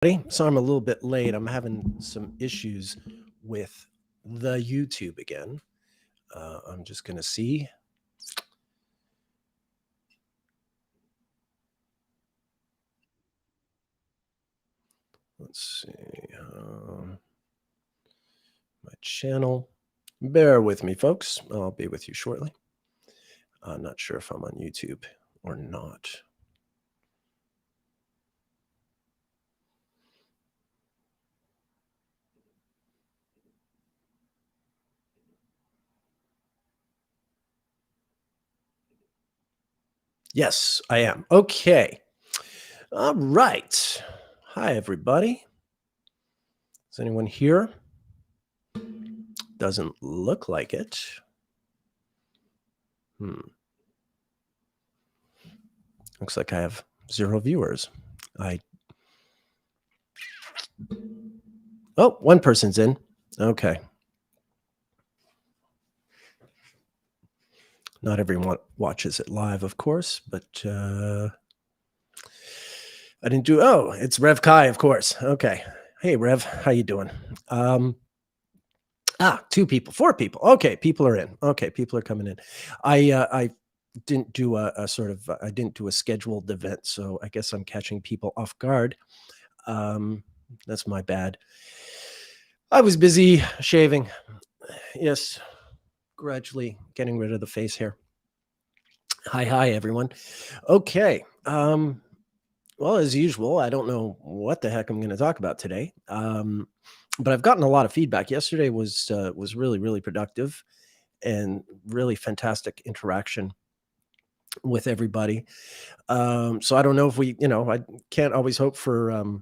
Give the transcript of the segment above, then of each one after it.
So I'm a little bit late. I'm having some issues with the YouTube again. I'm just going to see. Let's see. My channel. Bear with me, folks. I'll be with you shortly. I'm not sure if I'm on YouTube or not. Yes, I am. Okay. All right. Hi, everybody. Is anyone here? Doesn't look like it. Looks like I have 0 viewers. Oh, one person's in. Okay. Not everyone watches it live, of course, but I didn't do. Oh, it's Rev Kai, of course. Okay. Hey, Rev, how you doing? 2 people, 4 people. Okay, people are in. Okay, people are coming in. I didn't do a sort of. I didn't do a scheduled event, so I guess I'm catching people off guard. That's my bad. I was busy shaving. Yes, gradually getting rid of the face hair. Hi, everyone. Okay. Well, as usual, I don't know what the heck I'm going to talk about today, but I've gotten a lot of feedback. Yesterday was really, really productive and really fantastic interaction with everybody. So I don't know if we, I can't always hope for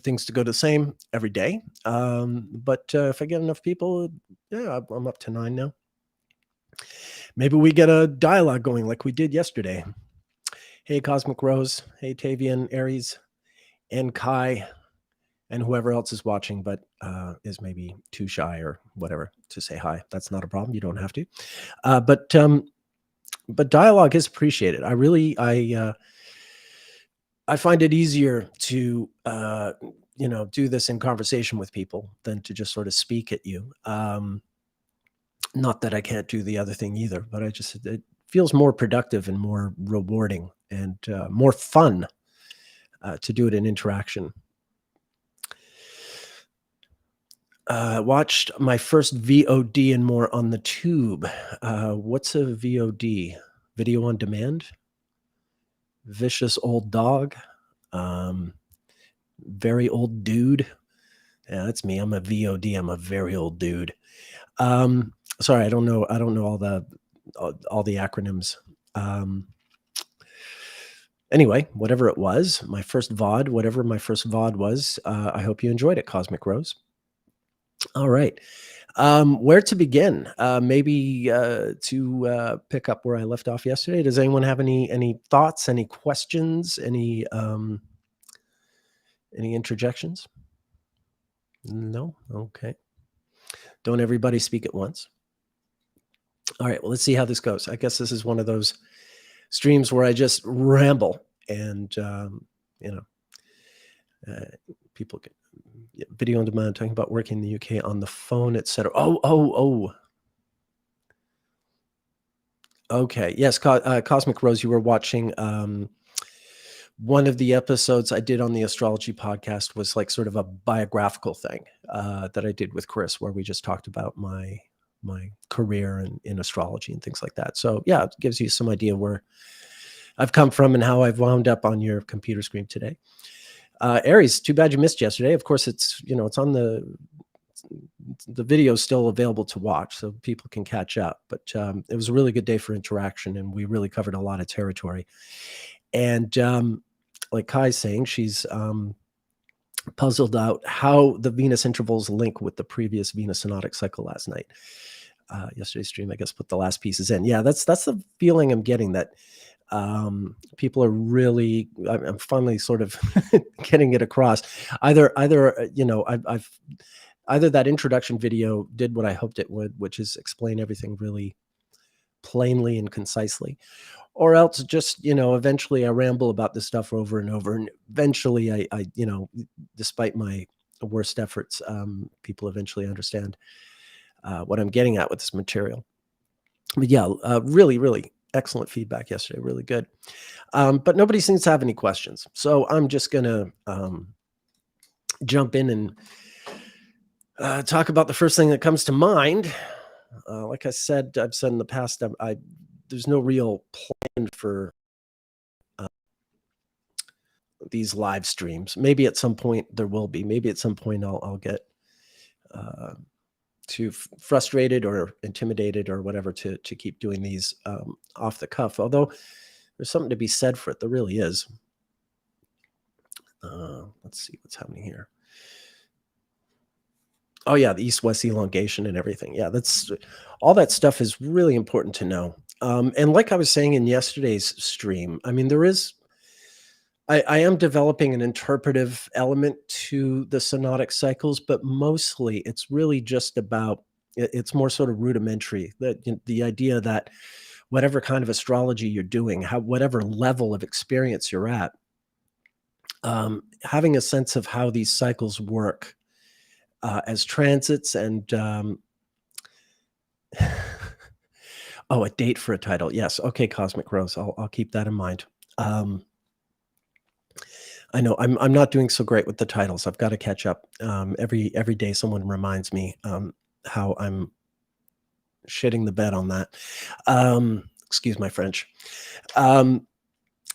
things to go the same every day. But if I get enough people, yeah, I'm up to 9 now. Maybe we get a dialogue going like we did yesterday. Hey, Cosmic Rose. Hey, Tavian, Aries, and Kai, and whoever else is watching, but is maybe too shy or whatever to say hi. That's not a problem. You don't have to. But dialogue is appreciated. I find it easier to do this in conversation with people than to just sort of speak at you. Not that I can't do the other thing either, but it feels more productive and more rewarding and more fun to do it in interaction. Watched my first VOD and more on the tube. What's a VOD? Video on demand? Vicious old dog? Very old dude? Yeah, that's me. I'm a VOD. I'm a very old dude. Sorry, I don't know all the acronyms. Anyway, whatever it was, my first VOD, whatever my first VOD was, I hope you enjoyed it, Cosmic Rose. All right. Where to begin? Maybe to pick up where I left off yesterday. Does anyone have any thoughts, any questions, any interjections? No? Okay. Don't everybody speak at once. All right, well, let's see how this goes. I guess this is one of those streams where I just ramble and, people get video on demand, talking about working in the UK on the phone, etc. Oh. Okay, yes, Cosmic Rose, you were watching one of the episodes I did on the Astrology podcast was like sort of a biographical thing that I did with Chris, where we just talked about my career in astrology and things like that. So yeah, it gives you some idea where I've come from and how I've wound up on your computer screen today. Aries, too bad you missed yesterday. Of course, it's on the video still available to watch, so people can catch up. But it was a really good day for interaction, and we really covered a lot of territory. And like Kai's saying, she's puzzled out how the Venus intervals link with the previous Venus synodic cycle last night. Yesterday's stream, I guess, put the last pieces in. Yeah, that's the feeling I'm getting, that people are really, I'm finally sort of getting it across. Either that introduction video did what I hoped it would, which is explain everything really plainly and concisely, or else just, eventually I ramble about this stuff over and over, and eventually despite my worst efforts, people eventually understand what I'm getting at with this material. But yeah, really, really excellent feedback yesterday. Really good. But nobody seems to have any questions. So I'm just going to jump in and talk about the first thing that comes to mind. Like I've said in the past, there's no real plan for these live streams. Maybe at some point there will be. Maybe at some point I'll get too frustrated or intimidated or whatever to keep doing these off the cuff. Although there's something to be said for it. There really is. Let's see what's happening here. Oh yeah, the east-west elongation and everything. Yeah, that's all that stuff is really important to know. And like I was saying in yesterday's stream, I mean, I am developing an interpretive element to the synodic cycles, but mostly it's really just about it's more sort of rudimentary. The idea that whatever kind of astrology you're doing, whatever level of experience you're at, having a sense of how these cycles work as transits and oh, a date for a title. Yes. Okay, Cosmic Rose. I'll keep that in mind. I know I'm not doing so great with the titles. I've got to catch up. Every day someone reminds me how I'm shitting the bed on that. Excuse my French. Yeah,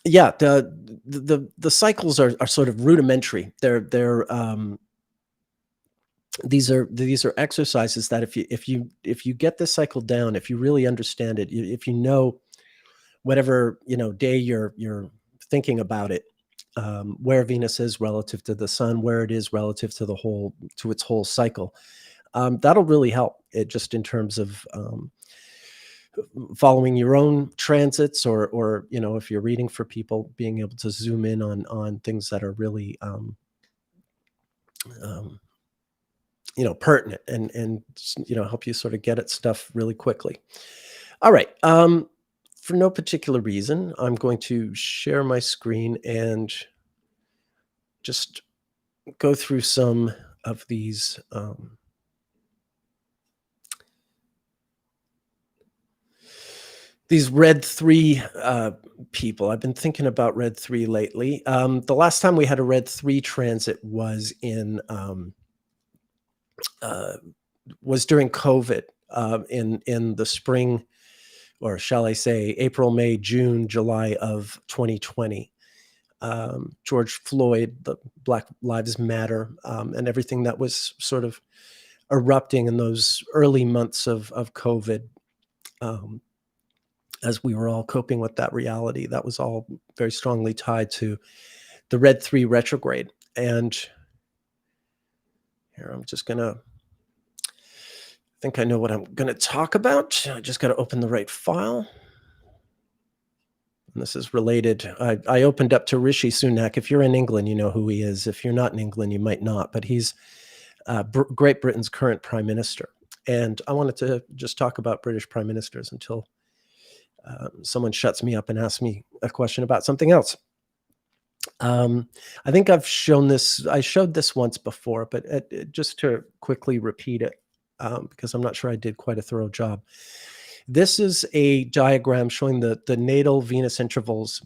the cycles are sort of rudimentary. These are exercises that if you get this cycle down, if you really understand it, if you know whatever day you're thinking about it, where Venus is relative to the sun, where it is relative to its whole cycle, that'll really help. It just in terms of following your own transits, or if you're reading for people, being able to zoom in on things that are really pertinent and help you sort of get at stuff really quickly. All right. For no particular reason, I'm going to share my screen and just go through some of these red 3 people. I've been thinking about red 3 lately. The last time we had a red 3 transit was was during COVID, in the spring, or shall I say April, May, June, July of 2020. George Floyd, the Black Lives Matter, and everything that was sort of erupting in those early months of COVID, as we were all coping with that reality. That was all very strongly tied to the red 3 retrograde. And here, I'm just going to I think I know what I'm going to talk about. I just got to open the right file. And this is related. I opened up to Rishi Sunak. If you're in England, you know who he is. If you're not in England, you might not. But he's Great Britain's current prime minister. And I wanted to just talk about British prime ministers until someone shuts me up and asks me a question about something else. I think I've shown this. I showed this once before, but just to quickly repeat it, because I'm not sure I did quite a thorough job. This is a diagram showing the natal Venus intervals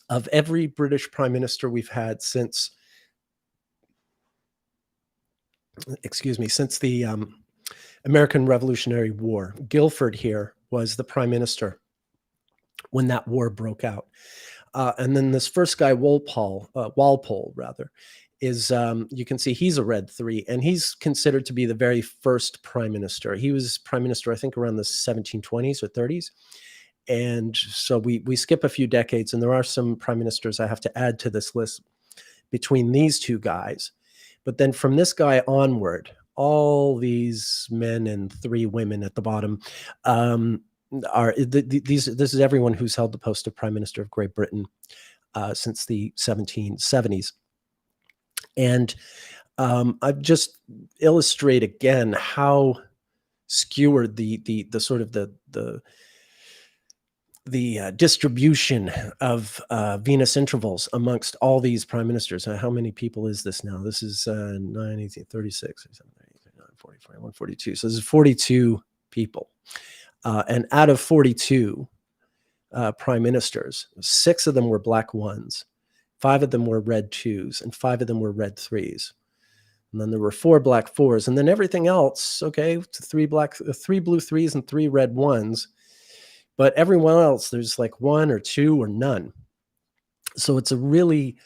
of every British prime minister we've had since, since the American Revolutionary War. Guilford here was the prime minister when that war broke out. And then this first guy, Walpole, is, you can see he's a red 3, and he's considered to be the very first prime minister. He was prime minister, I think, around the 1720s or 30s. And so we skip a few decades, and there are some prime ministers I have to add to this list between these two guys. But then from this guy onward, all these men and 3 women at the bottom this is everyone who's held the post of Prime Minister of Great Britain since the 1770s. And I've just illustrate again how skewered the sort of the distribution of Venus intervals amongst all these prime ministers. How many people is this now? This is 9, 18, 36, 37, 38, 39, 40, 41, 42. So this is 42 people. And out of 42 prime ministers, 6 of them were black ones, 5 of them were red 2s, and 5 of them were red 3s. And then there were 4 black 4s, and then everything else, okay, 3 blue 3s and 3 red 1s. But everyone else, there's like 1 or 2 or none. So it's a really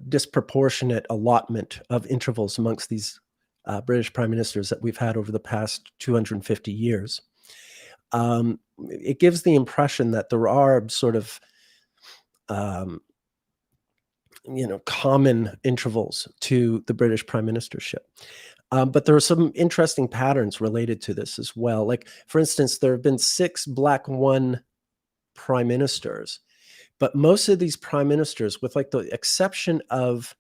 disproportionate allotment of intervals amongst these British prime ministers that we've had over the past 250 years. It gives the impression that there are sort of common intervals to the British prime ministership. But there are some interesting patterns related to this as well. Like, for instance, there have been 6 black 1 prime ministers, but most of these prime ministers, with like the exception of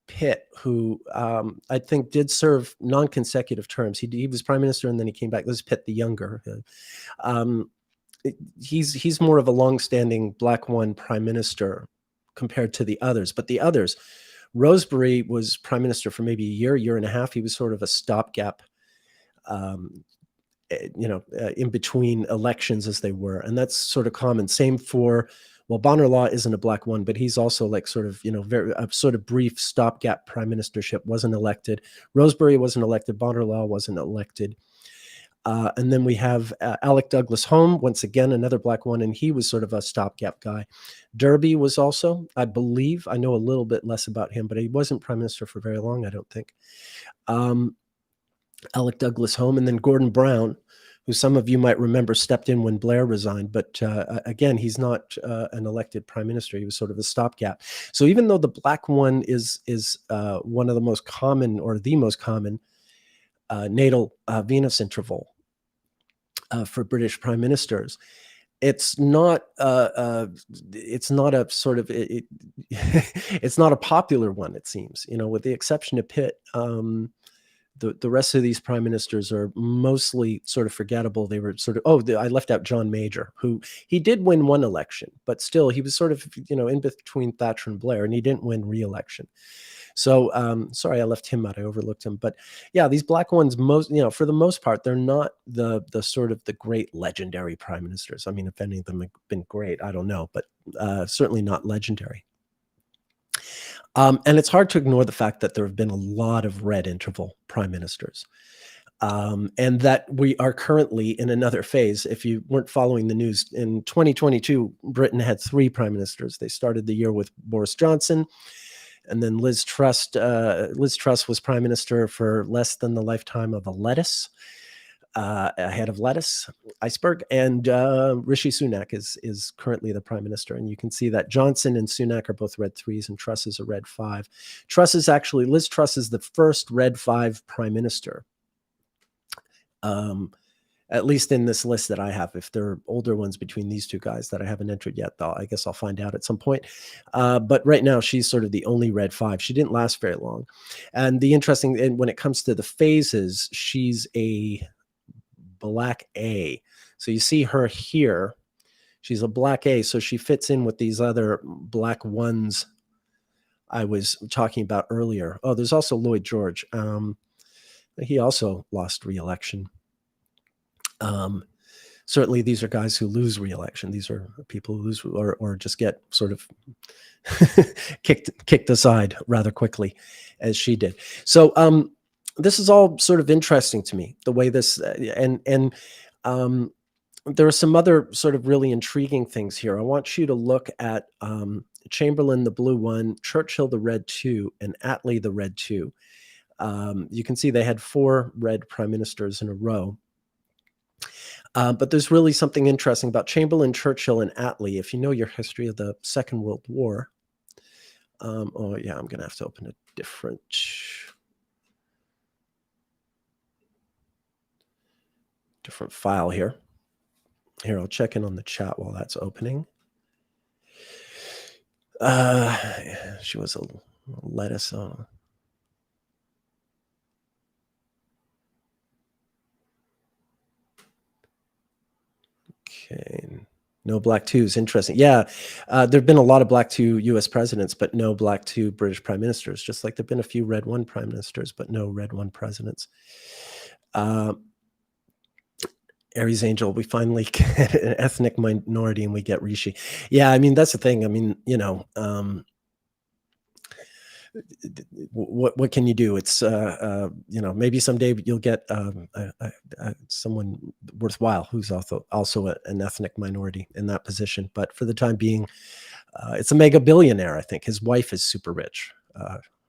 Pitt, who I think did serve non-consecutive terms. He was prime minister and then he came back. This is Pitt the Younger. He's more of a long-standing black 1 prime minister compared to the others. But the others, Rosebery was prime minister for maybe a year and a half. He was sort of a stopgap, in between elections as they were. And that's sort of common. Same for, well, Bonner-Law isn't a black 1, but he's also like sort of, a sort of brief stopgap prime ministership, wasn't elected. Rosebery wasn't elected. Bonner-Law wasn't elected. And then we have Alec Douglas Home, once again, another black 1, and he was sort of a stopgap guy. Derby was also, I believe, I know a little bit less about him, but he wasn't prime minister for very long, I don't think. Alec Douglas Home, and then Gordon Brown, who some of you might remember stepped in when Blair resigned. But again, he's not an elected prime minister. He was sort of a stopgap. So even though the black 1 is one of the most common, or the most common natal Venus interval for British prime ministers, it's not a sort of it's not a popular one, it seems. With the exception of Pitt, the rest of these prime ministers are mostly sort of forgettable. They were sort of, I left out John Major, who he did win one election, but still he was sort of in between Thatcher and Blair, and he didn't win re-election. So sorry, I left him out. I overlooked him. But yeah, these black ones, for the most part, they're not the sort of the great legendary prime ministers. I mean, if any of them have been great, I don't know, but certainly not legendary. And it's hard to ignore the fact that there have been a lot of red interval prime ministers. And that we are currently in another phase. If you weren't following the news, in 2022, Britain had 3 prime ministers. They started the year with Boris Johnson, and then Liz Truss was prime minister for less than the lifetime of a lettuce, a head of lettuce, iceberg, and Rishi Sunak is currently the prime minister. And you can see that Johnson and Sunak are both red 3s, and Truss is a red 5. Liz Truss is the first red 5 prime minister. At least in this list that I have. If there are older ones between these two guys that I haven't entered yet, I guess I'll find out at some point. But right now, she's sort of the only red 5. She didn't last very long. And when it comes to the phases, she's a black A. So you see her here. She's a black A. So she fits in with these other black 1s I was talking about earlier. Oh, there's also Lloyd George. He also lost re-election. Certainly these are guys who lose re-election. These are people who lose or just get sort of kicked aside rather quickly, as she did. So this is all sort of interesting to me, the way this and there are some other sort of really intriguing things here. I want you to look at Chamberlain, the blue 1, Churchill, the red 2, and Attlee, the red 2. You can see they had 4 red prime ministers in a row. But there's really something interesting about Chamberlain, Churchill, and Attlee. If you know your history of the Second World War, I'm going to have to open a different file here. Here, I'll check in on the chat while that's opening. She was a lettuce. Okay. No black twos. Interesting. Yeah. There have been a lot of black two US presidents, but no black two British prime ministers, just like there have been a few red one prime ministers, but no red one presidents. Aries Angel, we finally get an ethnic minority and we get Rishi. Yeah, I mean, that's the thing. I mean, what can you do? It's maybe someday you'll get someone worthwhile who's also an ethnic minority in that position. But for the time being, it's a mega billionaire. I think his wife is super rich.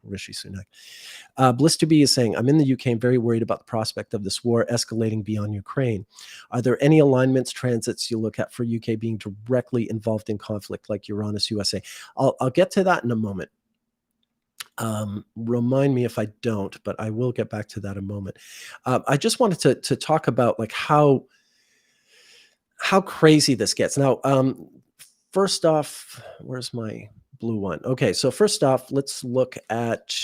Rishi Sunak. Bliss to be is saying, I'm in the UK and very worried about the prospect of this war escalating beyond Ukraine. Are there any alignments, transits you look at for UK being directly involved in conflict like Uranus, USA? I'll get to that in a moment. Remind me if I don't, but I will get back to that in a moment. I just wanted to talk about like how crazy this gets. Now, first off, where's my blue one? Okay, so first off, let's look at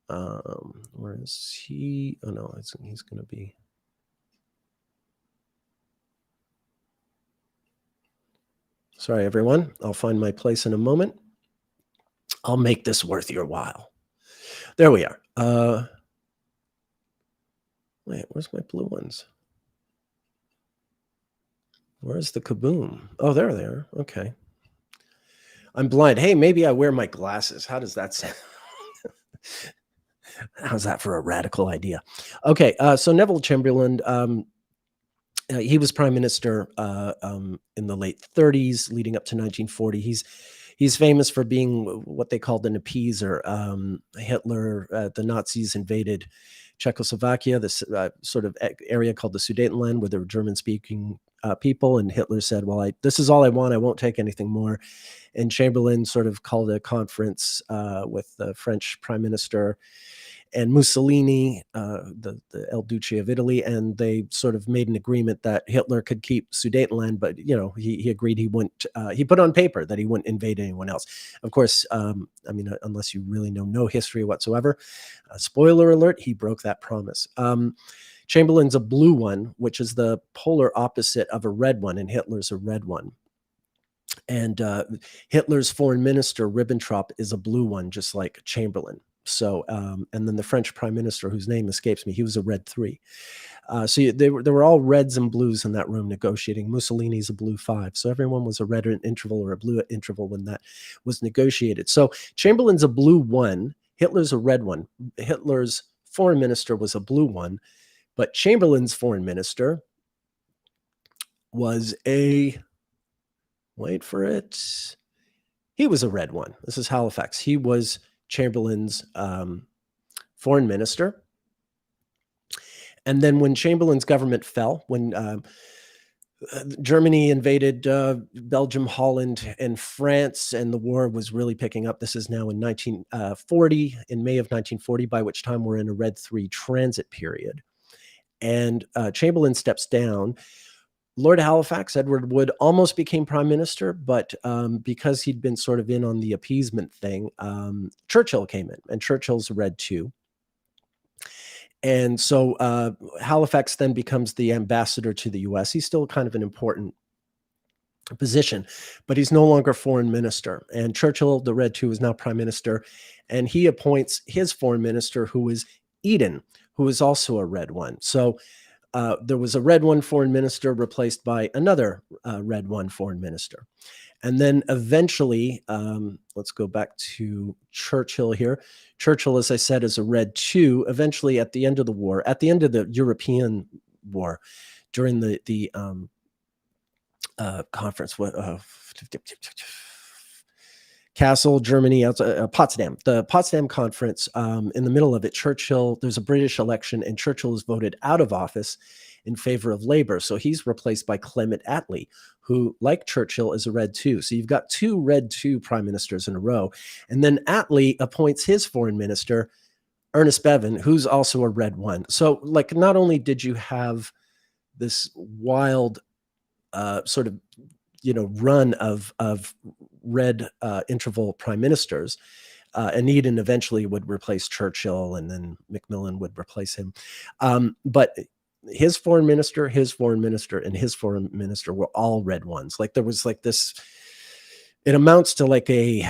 where is he? Oh no, he's going to be. Sorry, everyone. I'll find my place in a moment. I'll make this worth your while. There we are. Wait, where's my blue ones? Where's the kaboom? Oh, there they are. Okay. I'm blind. Hey, maybe I wear my glasses. How does that sound? How's that for a radical idea? Okay, so Neville Chamberlain, he was prime minister in the late 30s, leading up to 1940. He's famous for being what they called an appeaser. Hitler, the Nazis invaded Czechoslovakia, this sort of area called the Sudetenland, where there were German-speaking people, and Hitler said, well, this is all I want. I won't take anything more. And Chamberlain sort of called a conference with the French prime minister and Mussolini, the El Duce of Italy, and they sort of made an agreement that Hitler could keep Sudetenland, but he agreed he wouldn't. He put on paper that he wouldn't invade anyone else. Of course, I mean, unless you really know no history whatsoever, spoiler alert, he broke that promise. Chamberlain's a blue one, which is the polar opposite of a red one, and Hitler's a red one. And Hitler's foreign minister, Ribbentrop, is a blue one, just like Chamberlain. So, and then the French prime minister, whose name escapes me, he was a red 3. So there were all reds and blues in that room negotiating. Mussolini's a blue 5. So everyone was a red interval or a blue interval when that was negotiated. So Chamberlain's a blue 1. Hitler's a red 1. Hitler's foreign minister was a blue 1. But Chamberlain's foreign minister was a, wait for it, he was a red 1. This is Halifax. He was Chamberlain's foreign minister. And then when Chamberlain's government fell, when Germany invaded Belgium, Holland, and France, and the war was really picking up. This is now in 1940, in May of 1940, by which time we're in a red 3 transit period. And Chamberlain steps down. Lord Halifax, Edward Wood, almost became prime minister, but because he'd been sort of in on the appeasement thing, Churchill came in, and Churchill's a red 2. And so Halifax then becomes the ambassador to the US. He's still kind of an important position, but he's no longer foreign minister. And Churchill, the red 2, is now prime minister, and he appoints his foreign minister, who is Eden, who is also a red 1. So there was a red 1 foreign minister replaced by another red 1 foreign minister. And then eventually, let's go back to Churchill here. Churchill, as I said, is a red 2. Eventually, at the end of the war, at the end of the European war, during the conference, Kassel, Germany, Potsdam. The Potsdam conference, in the middle of it, Churchill, there's a British election, and Churchill is voted out of office in favor of Labour. So he's replaced by Clement Attlee, who, like Churchill, is a red 2. So you've got 2 red 2 prime ministers in a row. And then Attlee appoints his foreign minister, Ernest Bevin, who's also a red 1. So, like, not only did you have this wild sort of, run of red interval prime ministers, and Eden eventually would replace Churchill, and then Macmillan would replace him. But his foreign minister, his foreign minister, and his foreign minister were all red ones. Like there was like this, it amounts to like a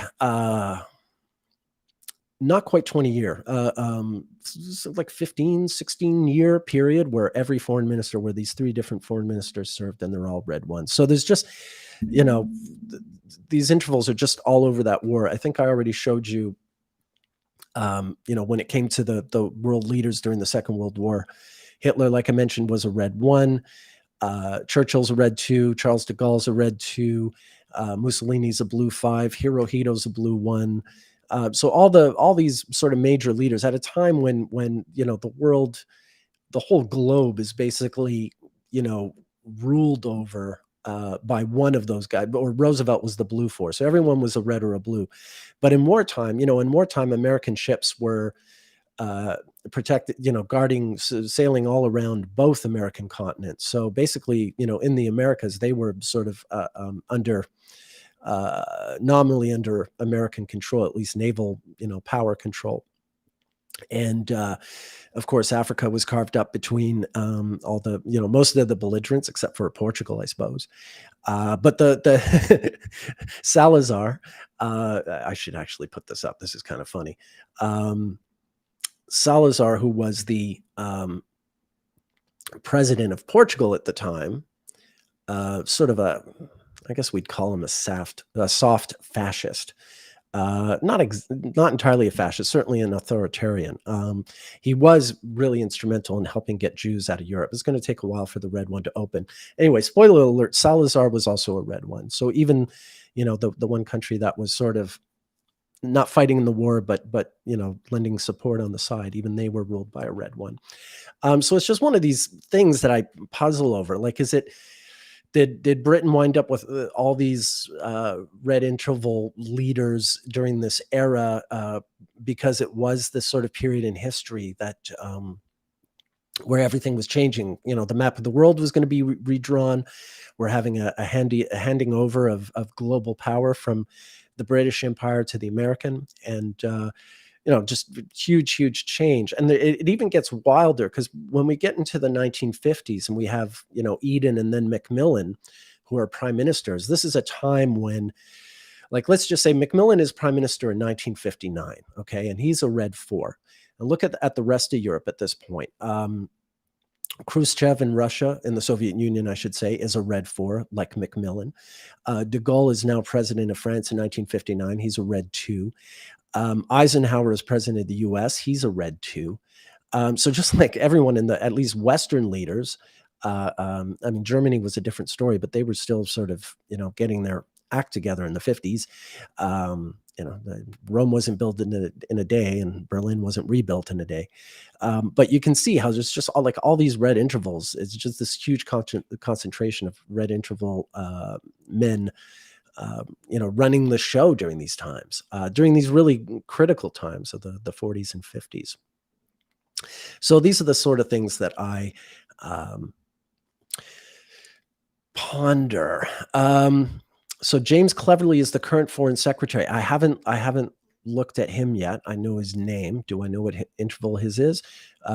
not quite 20 year, like 15, 16-year period where every foreign minister, where these three different foreign ministers served, and they're all red ones. So there's just, you know, these intervals are just all over that war. I think I already showed you, when it came to the world leaders during the Second World War, Hitler, like I mentioned, was a red one. Churchill's a red 2. Charles de Gaulle's a red 2. Mussolini's a blue 5. Hirohito's a blue 1. So all these sort of major leaders at a time when the world, the whole globe is basically ruled over by one of those guys. Or Roosevelt was the blue 4, so everyone was a red or a blue. But in wartime, American ships were protected, guarding, sailing all around both American continents. So basically, in the Americas, they were sort of under nominally under American control, at least naval, power control. And of course, Africa was carved up between all the, most of the belligerents, except for Portugal, I suppose. But the Salazar, I should actually put this up. This is kind of funny. Salazar, who was the president of Portugal at the time, sort of I guess we'd call him a soft fascist. Not entirely a fascist, certainly an authoritarian. He was really instrumental in helping get Jews out of Europe. It's going to take a while for the red one to open. Anyway, spoiler alert, Salazar was also a red one. So even, the one country that was sort of not fighting in the war, but lending support on the side, even they were ruled by a red one. So it's just one of these things that I puzzle over. Like, did Britain wind up with all these red interval leaders during this era because it was this sort of period in history that where everything was changing? The map of the world was going to be redrawn. We're having a handing over of global power from the British Empire to the American, and just huge change. And it even gets wilder, because when we get into the 1950s and we have, Eden and then Macmillan, who are prime ministers, this is a time when, like, let's just say Macmillan is prime minister in 1959. Okay. And he's a red 4. And look at the rest of Europe at this point. Khrushchev in Russia, in the Soviet Union, I should say, is a red 4, like Macmillan. De Gaulle is now president of France in 1959. He's a red 2. Eisenhower is president of the US. He's a red 2. So just like everyone in the, at least Western leaders, Germany was a different story, but they were still sort of, getting their act together in the 50s. Rome wasn't built in a day, and Berlin wasn't rebuilt in a day. But you can see how there's just all these red intervals. It's just this huge concentration of red interval men, running the show during these times, during these really critical times of the 40s and 50s. So these are the sort of things that I ponder. So James Cleverley is the current foreign secretary. I haven't looked at him yet. I know his name. Do I know what interval his is?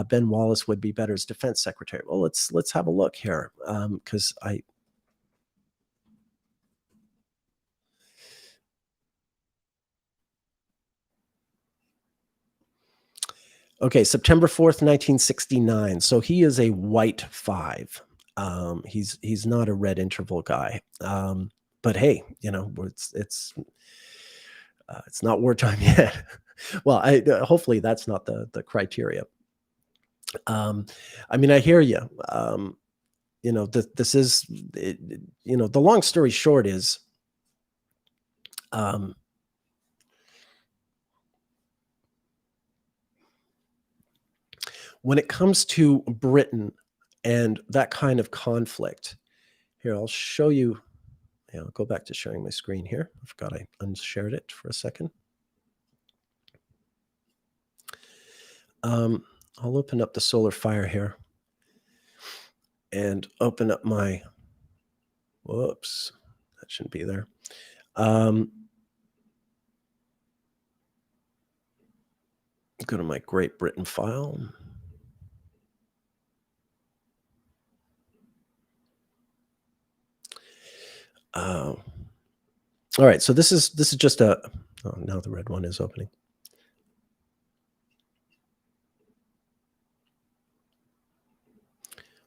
Ben Wallace would be better as defense secretary. Well, let's have a look here, because okay, September 4th, 1969. So he is a white 5. He's not a red interval guy. But hey, it's not wartime yet. Well, hopefully that's not the criteria. I hear you. This is, the long story short is, when it comes to Britain and that kind of conflict, here, I'll show you. I'll go back to sharing my screen here. I forgot I unshared it for a second. I'll open up the solar fire here and open up my, whoops, that shouldn't be there. Go to my Great Britain file. Uh, all right, so this is just a. Oh, now the red one is opening.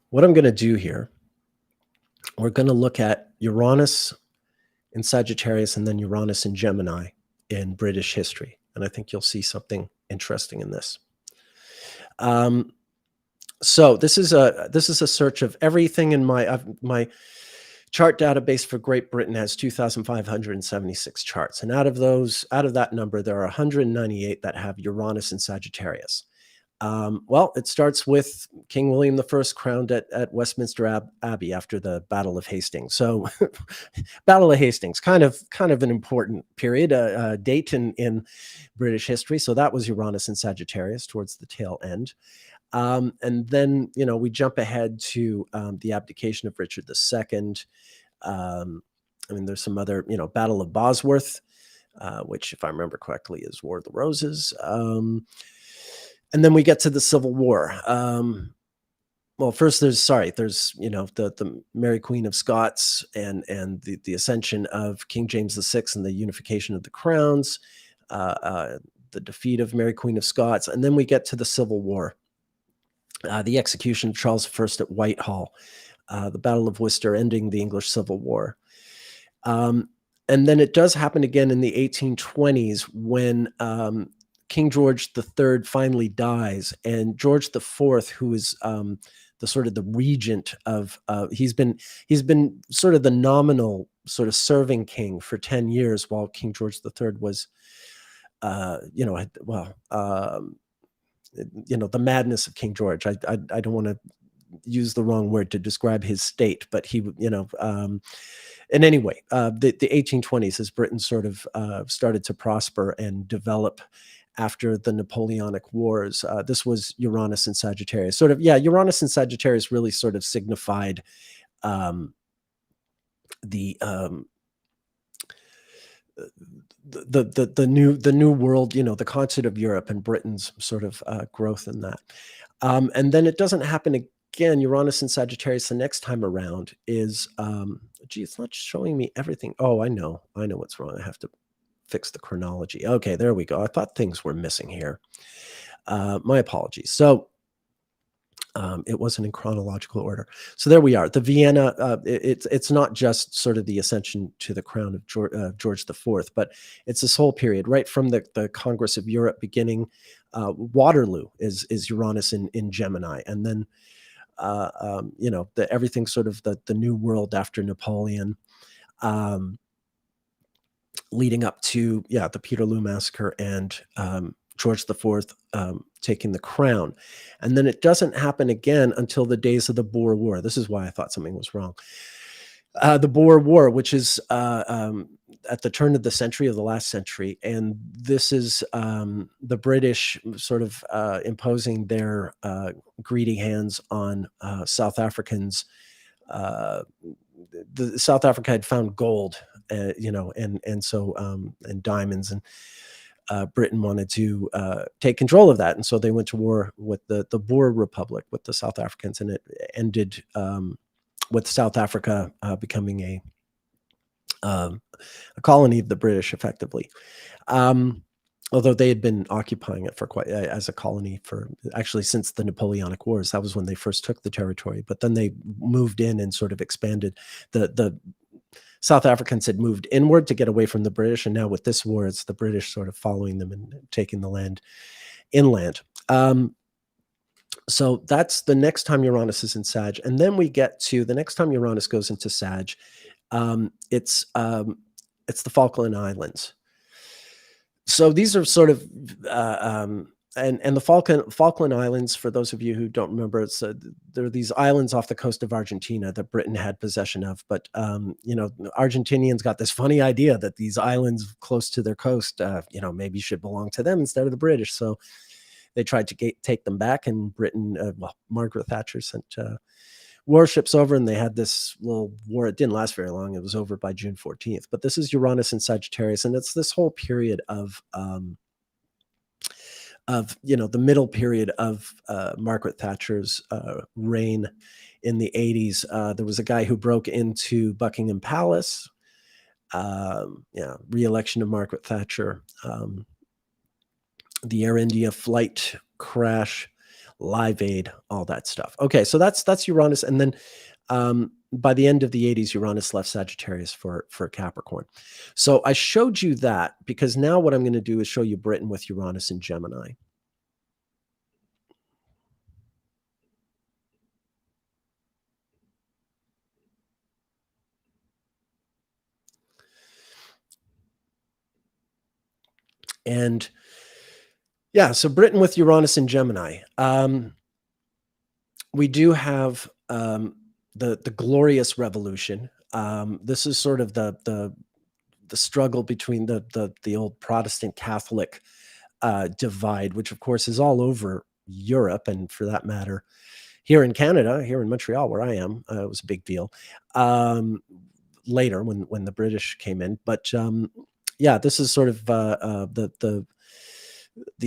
What I'm going to do here, we're going to look at Uranus in Sagittarius and then Uranus in Gemini in British history, and I think you'll see something interesting in this. So this is a search of everything in my chart database for Great Britain has 2,576 charts, and out of that number, there are 198 that have Uranus in Sagittarius. Well, it starts with King William I crowned at Westminster Abbey after the Battle of Hastings. So, Battle of Hastings, kind of an important period, date in British history. So that was Uranus in Sagittarius towards the tail end. And then, we jump ahead to the abdication of Richard II. I mean, there's some other, Battle of Bosworth, which, if I remember correctly, is War of the Roses. And then we get to the Civil War. Well, first there's the Mary Queen of Scots and the ascension of King James VI and the unification of the crowns, the defeat of Mary Queen of Scots, and then we get to the Civil War, the execution of Charles I at Whitehall, the Battle of Worcester, ending the English Civil War. And then it does happen again in the 1820s when King George III finally dies, and George IV, who is the sort of the regent of, he's been sort of the nominal sort of serving king for 10 years, while King George III was, the madness of King George. I don't want to use the wrong word to describe his state, but he, and anyway, the 1820s, as Britain sort of started to prosper and develop after the Napoleonic Wars. This was Uranus and Sagittarius. Uranus and Sagittarius really sort of signified the new world, the continent of Europe and Britain's sort of growth in that. And then it doesn't happen again. Uranus and Sagittarius the next time around is, it's not showing me everything. Oh, I know what's wrong. I have to fix the chronology. Okay, there we go. I thought things were missing here. My apologies. So it wasn't in chronological order. So there we are. The Vienna, it's not just sort of the ascension to the crown of George IV, but it's this whole period, right from the Congress of Europe beginning. Waterloo is Uranus in Gemini. And then, everything sort of the new world after Napoleon, leading up to the Peterloo Massacre and George IV taking the crown. And then it doesn't happen again until the days of the Boer War. This is why I thought something was wrong. The Boer War, which is at the turn of the century, of the last century. And this is the British sort of imposing their greedy hands on South Africans. South Africa had found gold, and diamonds, and Britain wanted to take control of that, and so they went to war with the Boer Republic, with the South Africans, and it ended with South Africa becoming a colony of the British, effectively. Although they had been occupying it for quite as a colony for actually since the Napoleonic Wars. That was when they first took the territory, but then they moved in and sort of expanded. The South Africans had moved inward to get away from the British, and now with this war, it's the British sort of following them and taking the land inland. So that's the next time Uranus is in Sag, and then we get to the next time Uranus goes into Sag. It's the Falkland Islands. So these are sort of, and the Falkland Islands, for those of you who don't remember, there are these islands off the coast of Argentina that Britain had possession of. But, Argentinians got this funny idea that these islands close to their coast, maybe should belong to them instead of the British. So they tried to take them back, and Britain, Margaret Thatcher sent warships over, and they had this little war. It didn't last very long. It was over by June 14th. But this is Uranus in Sagittarius, and it's this whole period of the middle period of Margaret Thatcher's reign in the 80s. There was a guy who broke into Buckingham Palace Yeah, re-election of Margaret Thatcher, the Air India flight crash, Live Aid, all that stuff. Okay, so that's Uranus, and then by the end of the 80s, Uranus left Sagittarius for Capricorn. So I showed you that because now what I'm going to do is show you Britain with Uranus and Gemini. And yeah, so Britain with Uranus and Gemini. We do have the Glorious Revolution. This is sort of the struggle between the old Protestant Catholic divide, which of course is all over Europe, and for that matter, here in Canada, here in Montreal, where I am, it was a big deal. Later, when the British came in, but yeah, this is sort of the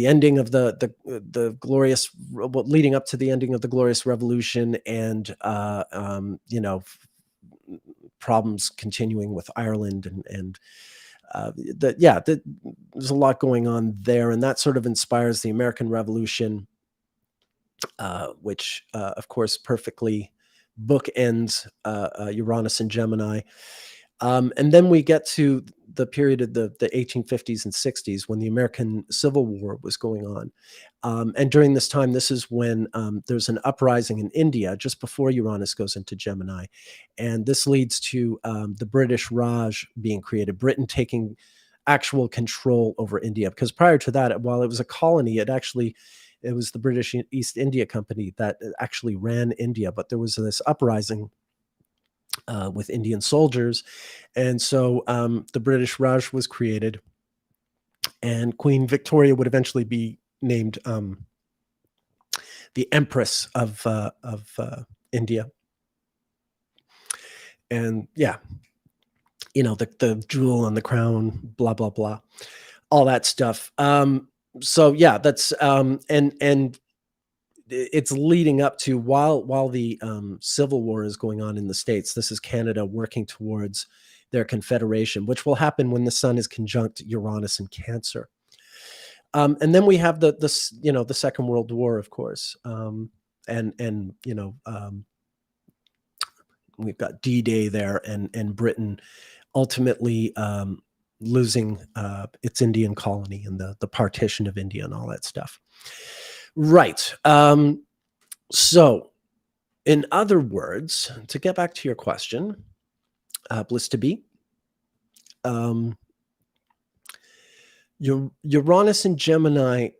ending of the glorious, well, leading up to the ending of the Glorious Revolution, and problems continuing with Ireland, and there's a lot going on there, and that sort of inspires the American Revolution, which of course perfectly bookends Uranus and Gemini. And then we get to the period of the 1850s and 60s when the American Civil War was going on. And during this time, this is when there's an uprising in India just before Uranus goes into Gemini. And this leads to the British Raj being created, Britain taking actual control over India. Because prior to that, while it was a colony, it was the British East India Company that actually ran India. But there was this uprising with Indian soldiers. And so the British Raj was created, and Queen Victoria would eventually be named the Empress of India. And yeah, the jewel on the crown, blah, blah, blah, all that stuff. So yeah, that's and it's leading up to while the Civil War is going on in the States. This is Canada working towards their confederation, which will happen when the sun is conjunct Uranus in Cancer. And then we have the Second World War, of course, and we've got D-Day there, and Britain ultimately losing its Indian colony, and the partition of India and all that stuff. Right. So, in other words, to get back to your question, Bliss to be, Uranus and Gemini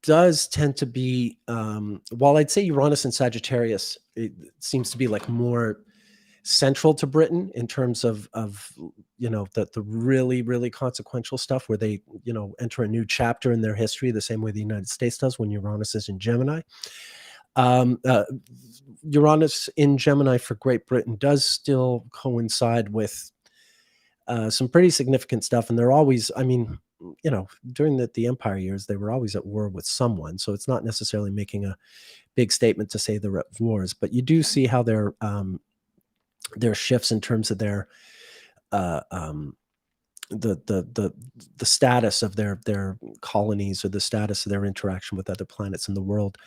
does tend to be, while I'd say Uranus and Sagittarius, it seems to be like more central to Britain in terms of the really, really consequential stuff where they enter a new chapter in their history, the same way the United States does when Uranus is in Gemini. Uranus in Gemini for Great Britain does still coincide with some pretty significant stuff, and they're always, during the Empire years, they were always at war with someone, so it's not necessarily making a big statement to say they're at wars, but you do see how there shifts in terms of their the status of their colonies, or the status of their interaction with other planets in the world.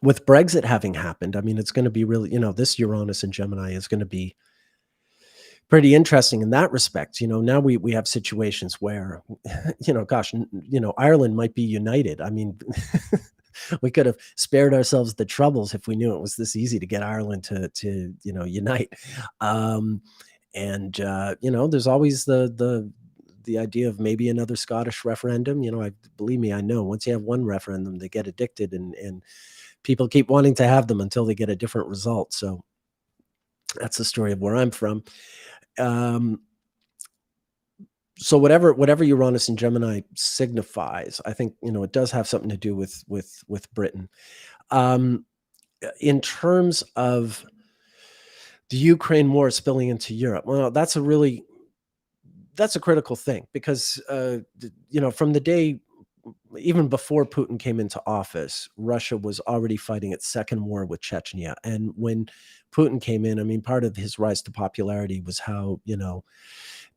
With Brexit having happened, it's going to be really, this Uranus and Gemini is going to be pretty interesting in that respect. Now we have situations where, Ireland might be united. We could have spared ourselves the troubles if we knew it was this easy to get Ireland to unite. There's always the idea of maybe another Scottish referendum. Believe me, I know once you have one referendum, they get addicted, and people keep wanting to have them until they get a different result. So that's the story of where I'm from. So whatever Uranus and Gemini signifies, I think it does have something to do with Britain. In terms of the Ukraine war spilling into Europe, well, that's a critical thing, because from the day even before Putin came into office, Russia was already fighting its second war with Chechnya. And when Putin came in, I mean, part of his rise to popularity was how,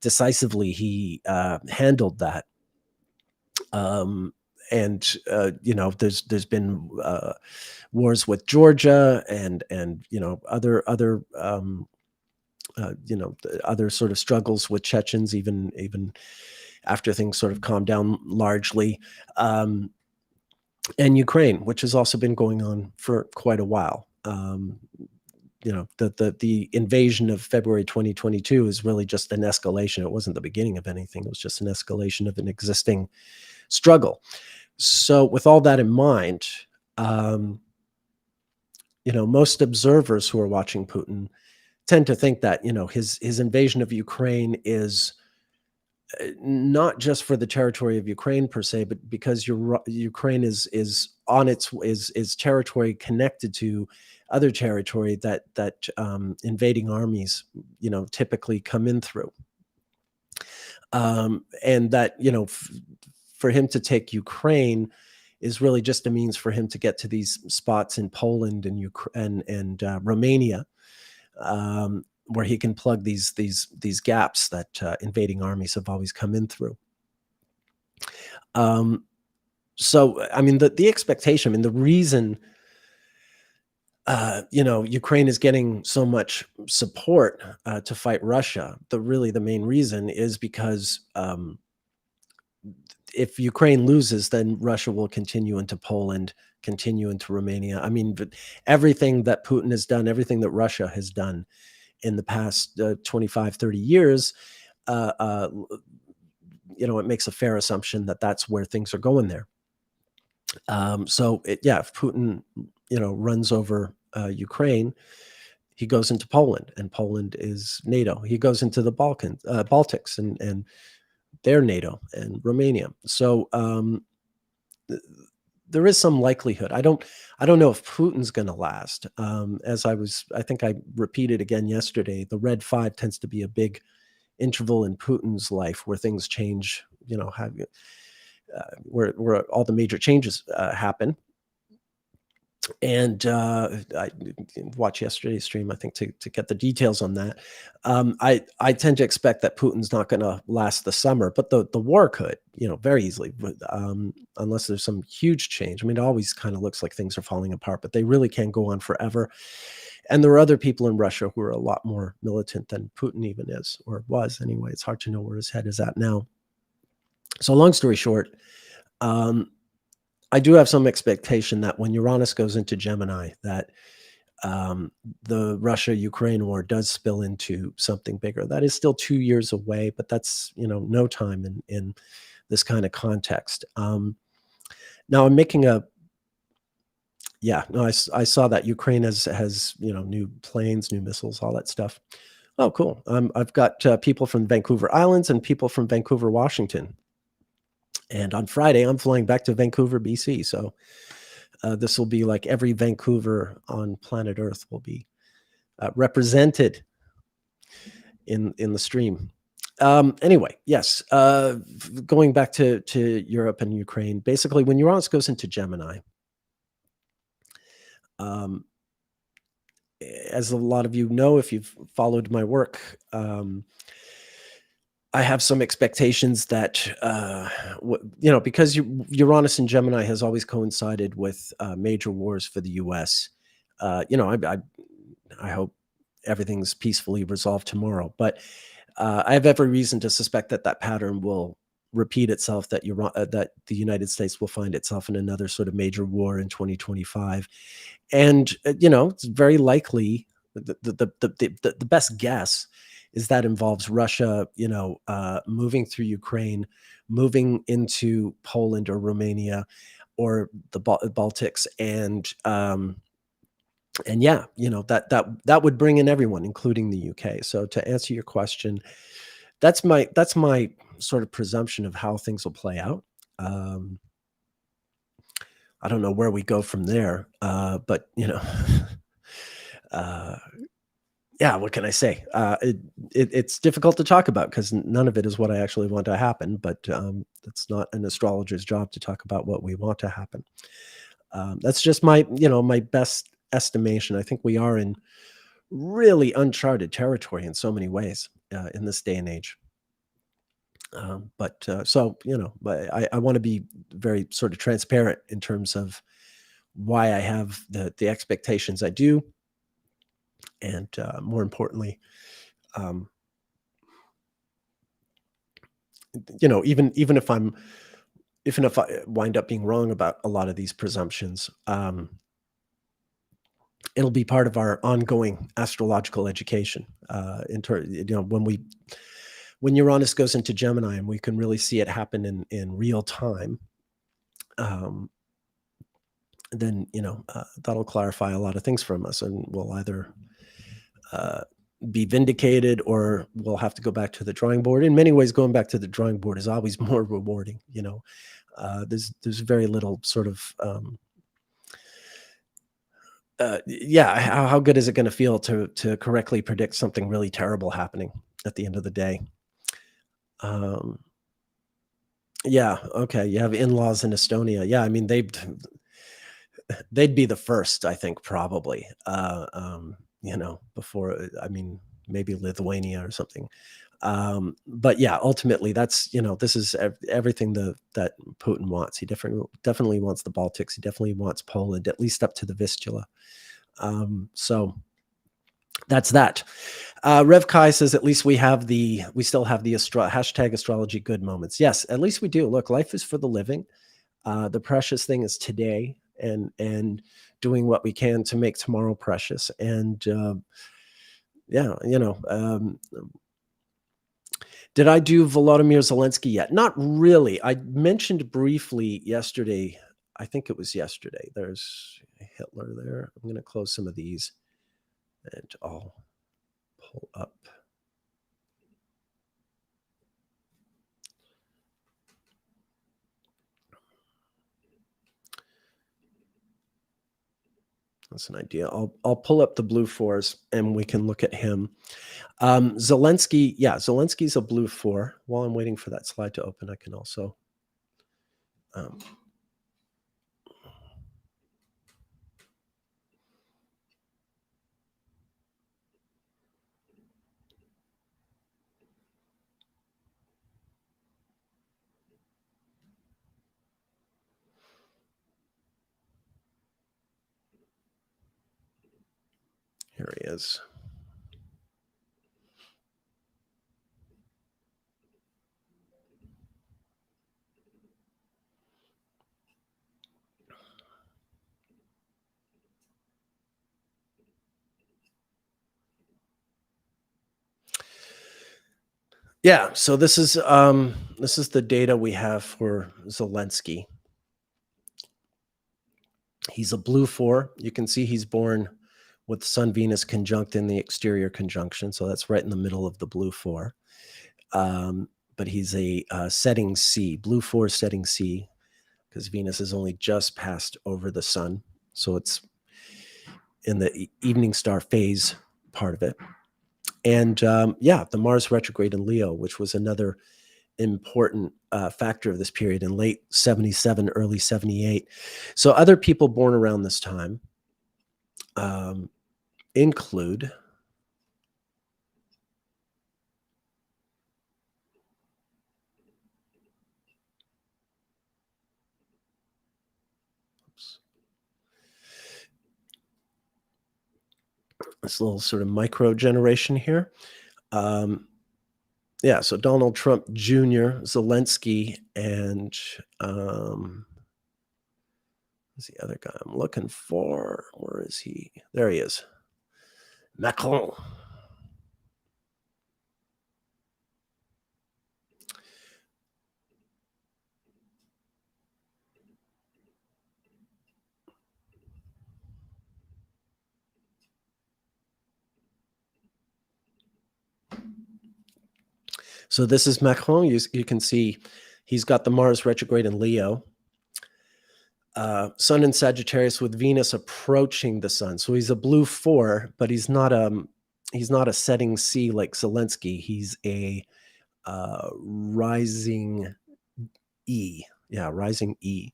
decisively he handled that. And there's been wars with Georgia and other other sort of struggles with Chechens, even after things sort of calmed down largely, and Ukraine, which has also been going on for quite a while. The invasion of February 2022 is really just an escalation. It wasn't the beginning of anything. It was just an escalation of an existing struggle. So with all that in mind, most observers who are watching Putin tend to think that, his invasion of Ukraine is not just for the territory of Ukraine per se, but because Ukraine is on is territory connected to other territory that invading armies, typically come in through, and that for him to take Ukraine is really just a means for him to get to these spots in Poland and Ukraine and Romania, where he can plug these gaps that invading armies have always come in through. So, I mean, the expectation, I mean, the reason, Ukraine is getting so much support to fight Russia, the main reason is because if Ukraine loses, then Russia will continue into Poland, continue into Romania. I mean, everything that Putin has done, everything that Russia has done in the past 25, 30 years, it makes a fair assumption that that's where things are going there. If Putin, runs over Ukraine, he goes into Poland, and Poland is NATO. He goes into the Baltics, and they're NATO, and Romania. So there is some likelihood. I don't know if Putin's going to last. I think I repeated again yesterday, the red 5 tends to be a big interval in Putin's life where things change, where all the major changes happen. And I watched yesterday's stream, I think, to get the details on that. I tend to expect that Putin's not going to last the summer, but the war could, very easily, unless there's some huge change. I mean, it always kind of looks like things are falling apart, but they really can go on forever. And there are other people in Russia who are a lot more militant than Putin even is, or was anyway. It's hard to know where his head is at now. So long story short, I do have some expectation that when Uranus goes into Gemini, that the Russia-Ukraine war does spill into something bigger. That is still 2 years away, but that's no time in this kind of context. Now I'm making I saw that Ukraine has new planes, new missiles, all that stuff. Oh, cool. I've got people from Vancouver Islands and people from Vancouver, Washington. And on Friday, I'm flying back to Vancouver, BC. So this will be like every Vancouver on planet Earth will be represented in the stream. Anyway, yes, going back to Europe and Ukraine, basically when Uranus goes into Gemini, as a lot of you know, if you've followed my work, I have some expectations that, because Uranus in Gemini has always coincided with major wars for the U.S. I hope everything's peacefully resolved tomorrow. But I have every reason to suspect that pattern will repeat itself. That the United States will find itself in another sort of major war in 2025, and it's very likely the best guess is that involves Russia, moving through Ukraine, moving into Poland or Romania or the Baltics, and that would bring in everyone, including the UK. So to answer your question, that's my sort of presumption of how things will play out. I don't know where we go from there, but yeah, what can I say? It's difficult to talk about because none of it is what I actually want to happen. But it's not an astrologer's job to talk about what we want to happen. That's just my, my best estimation. I think we are in really uncharted territory in so many ways in this day and age. But I want to be very sort of transparent in terms of why I have the expectations I do, and more importantly, um, even if I wind up being wrong about a lot of these presumptions, it'll be part of our ongoing astrological education. When Uranus goes into Gemini, and we can really see it happen in real time, um, then that'll clarify a lot of things from us, and we'll either uh, be vindicated, or we'll have to go back to the drawing board. In many ways, going back to the drawing board is always more rewarding. There's very little sort of yeah. How good is it going to feel to correctly predict something really terrible happening at the end of the day? Um, yeah. Okay. You have in-laws in Estonia. Yeah. I mean, they'd be the first, I think, probably. Before, I mean, maybe Lithuania or something. But yeah, ultimately, this is everything that Putin wants. He definitely wants the Baltics. He definitely wants Poland, at least up to the Vistula. So that's that. Rev Kai says, at least we still have the hashtag astrology good moments. Yes, at least we do. Look, life is for the living. The precious thing is today, and doing what we can to make tomorrow precious. And yeah, did I do Volodymyr Zelensky yet? Not really. I mentioned briefly yesterday. I think it was yesterday. There's Hitler there. I'm going to close some of these, and I'll pull up. That's an idea. I'll pull up the blue fours, and we can look at him. Zelensky, yeah, Zelensky's a blue 4. While I'm waiting for that slide to open, I can also here he is. Yeah, so this is the data we have for Zelensky. He's a blue 4. You can see he's born with Sun Venus conjunct in the exterior conjunction, so that's right in the middle of the blue 4. But he's a setting C, blue 4 setting C, because Venus is only just passed over the Sun, so it's in the evening star phase part of it. And the Mars retrograde in Leo, which was another important factor of this period in late 77, early 78. So other people born around this time include this little sort of micro generation here. Yeah, so Donald Trump Jr., Zelensky, and who's the other guy I'm looking for? Where is he? There he is. Macron. So this is Macron. You can see he's got the Mars retrograde in Leo. Sun in Sagittarius with Venus approaching the Sun. So he's a blue 4, but he's not he's not a setting C like Zelensky. He's a rising E. Yeah, rising E.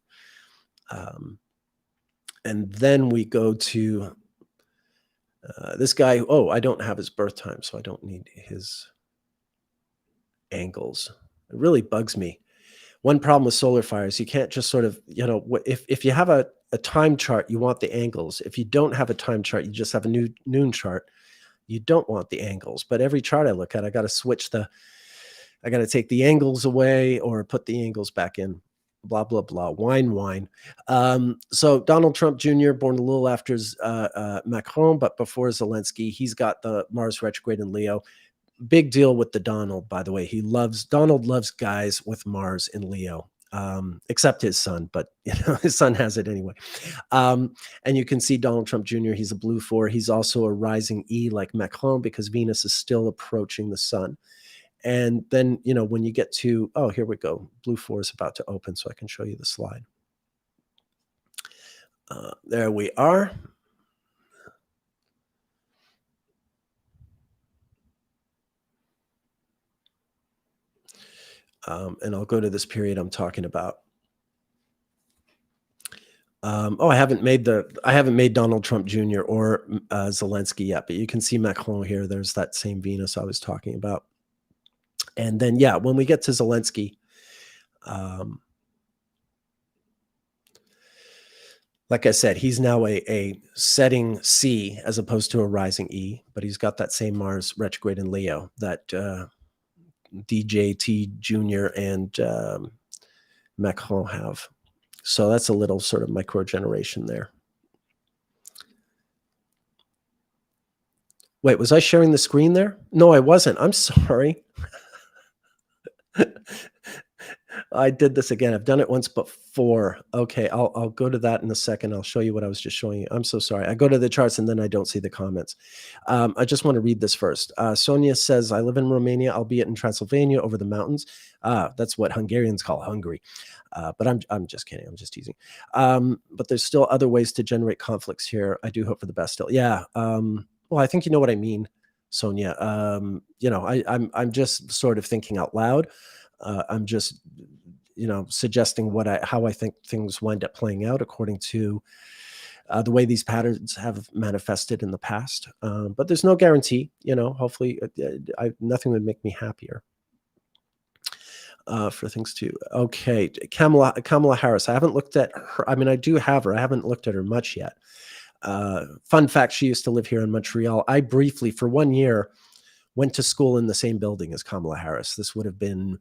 And then we go to this guy. Oh, I don't have his birth time, so I don't need his angles. It really bugs me. One problem with solar fires, you can't just sort of, if you have a time chart, you want the angles. If you don't have a time chart, you just have a noon chart, you don't want the angles. But every chart I look at, I got to take the angles away or put the angles back in. Blah, blah, blah. Wine. So Donald Trump Jr., born a little after Macron, but before Zelensky, he's got the Mars retrograde in Leo. Big deal with the Donald, by the way. Donald loves guys with Mars in Leo, except his son, but his son has it anyway. And you can see Donald Trump Jr., he's a blue 4. He's also a rising E like Macron because Venus is still approaching the sun. And then, when you get to, oh, here we go. Blue 4 is about to open, so I can show you the slide. There we are. And I'll go to this period I'm talking about. I haven't made Donald Trump Jr. or Zelensky yet, but you can see Macron here. There's that same Venus I was talking about. And then, when we get to Zelensky, like I said, he's now a setting C as opposed to a rising E, but he's got that same Mars retrograde in Leo that DJT Jr. and Macron have. So that's a little sort of micro generation there. Wait, was I sharing the screen there? No, I wasn't. I'm sorry. I did this again. I've done it once before. Okay, I'll go to that in a second. I'll show you what I was just showing you. I'm so sorry. I go to the charts and then I don't see the comments. I just want to read this first. Sonia says, I live in Romania, albeit in Transylvania over the mountains. That's what Hungarians call Hungary. But I'm just kidding. I'm just teasing. But there's still other ways to generate conflicts here. I do hope for the best still. Yeah. Well, I think you know what I mean, Sonia. I'm just sort of thinking out loud. I'm just, suggesting how I think things wind up playing out according to the way these patterns have manifested in the past. But there's no guarantee, hopefully nothing would make me happier for things to. Okay. Kamala Harris. I haven't looked at her. I mean, I do have her. I haven't looked at her much yet. Fun fact, she used to live here in Montreal. I briefly, for 1 year, went to school in the same building as Kamala Harris. This would have been,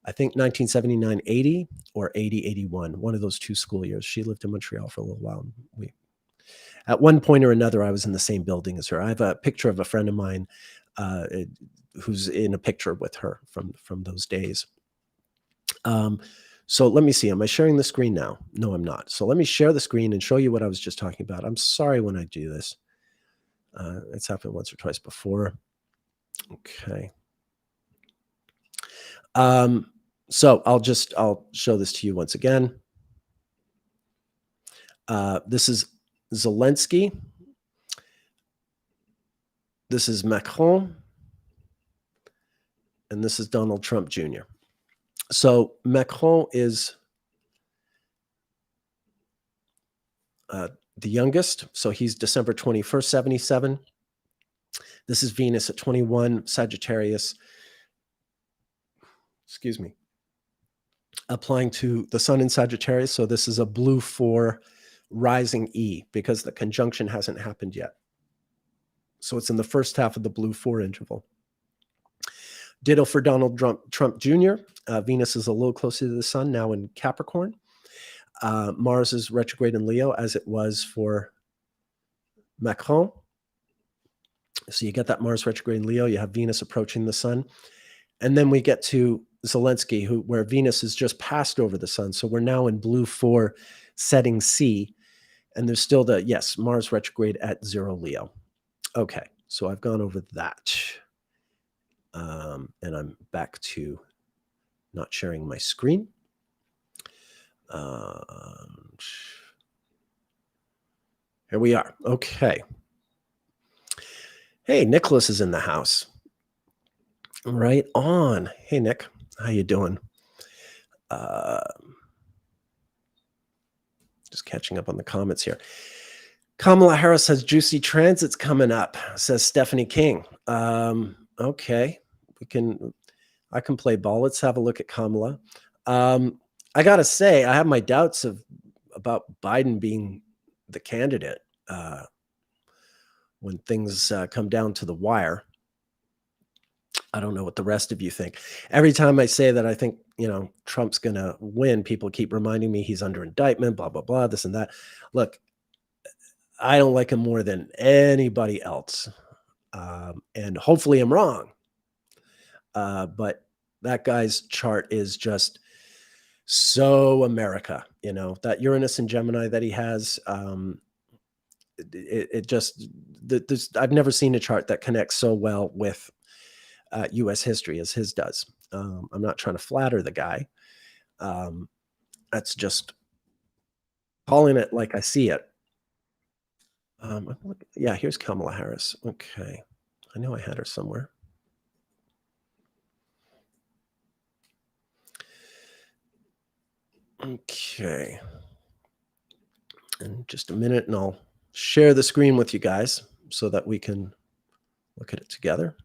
I think, 1979-80 or 80-81, one of those two school years. She lived in Montreal for a little while. At one point or another, I was in the same building as her. I have a picture of a friend of mine who's in a picture with her from those days. So let me see. Am I sharing the screen now? No, I'm not. So let me share the screen and show you what I was just talking about. I'm sorry when I do this. It's happened once or twice before. Okay. So I'll show this to you once again. This is Zelensky. This is Macron. And this is Donald Trump Jr. So Macron is the youngest. So he's December 21st, 77. This is Venus at 21, Sagittarius. Excuse me. Applying to the sun in Sagittarius. So this is a blue 4 rising E because the conjunction hasn't happened yet. So it's in the first half of the blue 4 interval. Ditto for Donald Trump Jr. Venus is a little closer to the sun now in Capricorn. Mars is retrograde in Leo as it was for Macron. So you get that Mars retrograde in Leo. You have Venus approaching the sun. And then we get to Zelensky, where Venus has just passed over the sun. So we're now in blue 4 setting C. And there's still Mars retrograde at 0 Leo. Okay, so I've gone over that. And I'm back to not sharing my screen. Here we are. Okay. Hey, Nicholas is in the house. Right on. Hey, Nick, how you doing? Uh, just catching up on the comments here. Kamala Harris has juicy transits coming up, says Stephanie King. Okay, I can play ball. Let's have a look at Kamala. I gotta say, I have my doubts about Biden being the candidate when things come down to the wire. I don't know what the rest of you think. Every time I say that I think, Trump's going to win, people keep reminding me he's under indictment, blah, blah, blah, this and that. Look, I don't like him more than anybody else. And hopefully I'm wrong. But that guy's chart is just so America, that Uranus and Gemini that he has. I've never seen a chart that connects so well with U.S. history as his does. I'm not trying to flatter the guy. That's just calling it like I see it. Yeah, here's Kamala Harris. Okay. I know I had her somewhere. Okay. In just a minute, and I'll share the screen with you guys so that we can look at it together.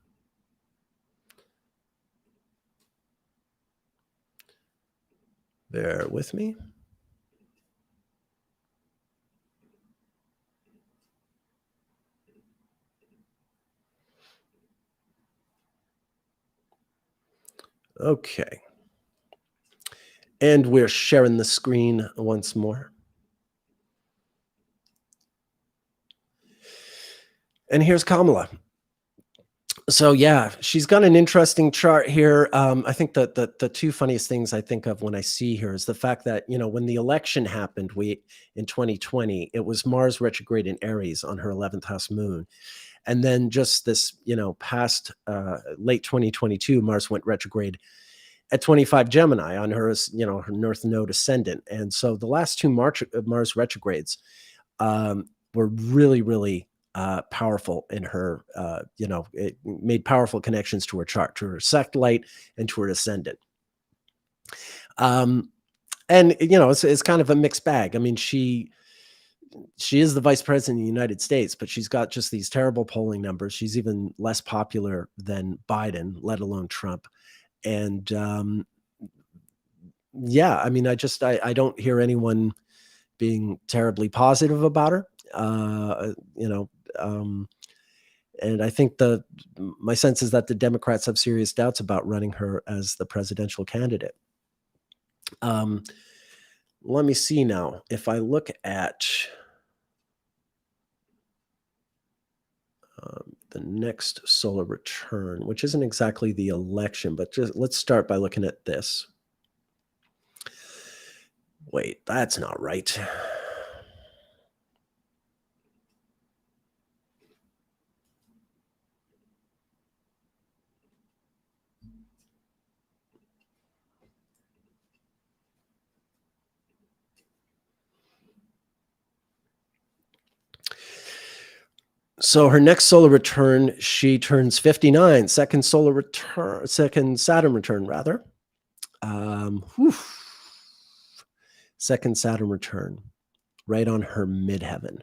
Bear with me. Okay. And we're sharing the screen once more. And here's Kamala. So yeah, she's got an interesting chart here. I think that the two funniest things I think of when I see her is the fact that, when the election happened, in 2020, it was Mars retrograde in Aries on her 11th house moon. And then just this, past late 2022, Mars went retrograde at 25 Gemini on her, her North Node ascendant. And so the last two Mars retrogrades were really, really powerful in her, it made powerful connections to her chart, to her sect light and to her ascendant. And, it's kind of a mixed bag. I mean, she is the vice president of the United States, but she's got just these terrible polling numbers. She's even less popular than Biden, let alone Trump. And yeah, I mean, I don't hear anyone being terribly positive about her. And I think my sense is that the Democrats have serious doubts about running her as the presidential candidate. Let me see now. If I look at the next solar return, which isn't exactly the election, but let's start by looking at this. Wait, that's not right. So her next solar return, she turns 59, second Saturn return rather. Second Saturn return, right on her midheaven.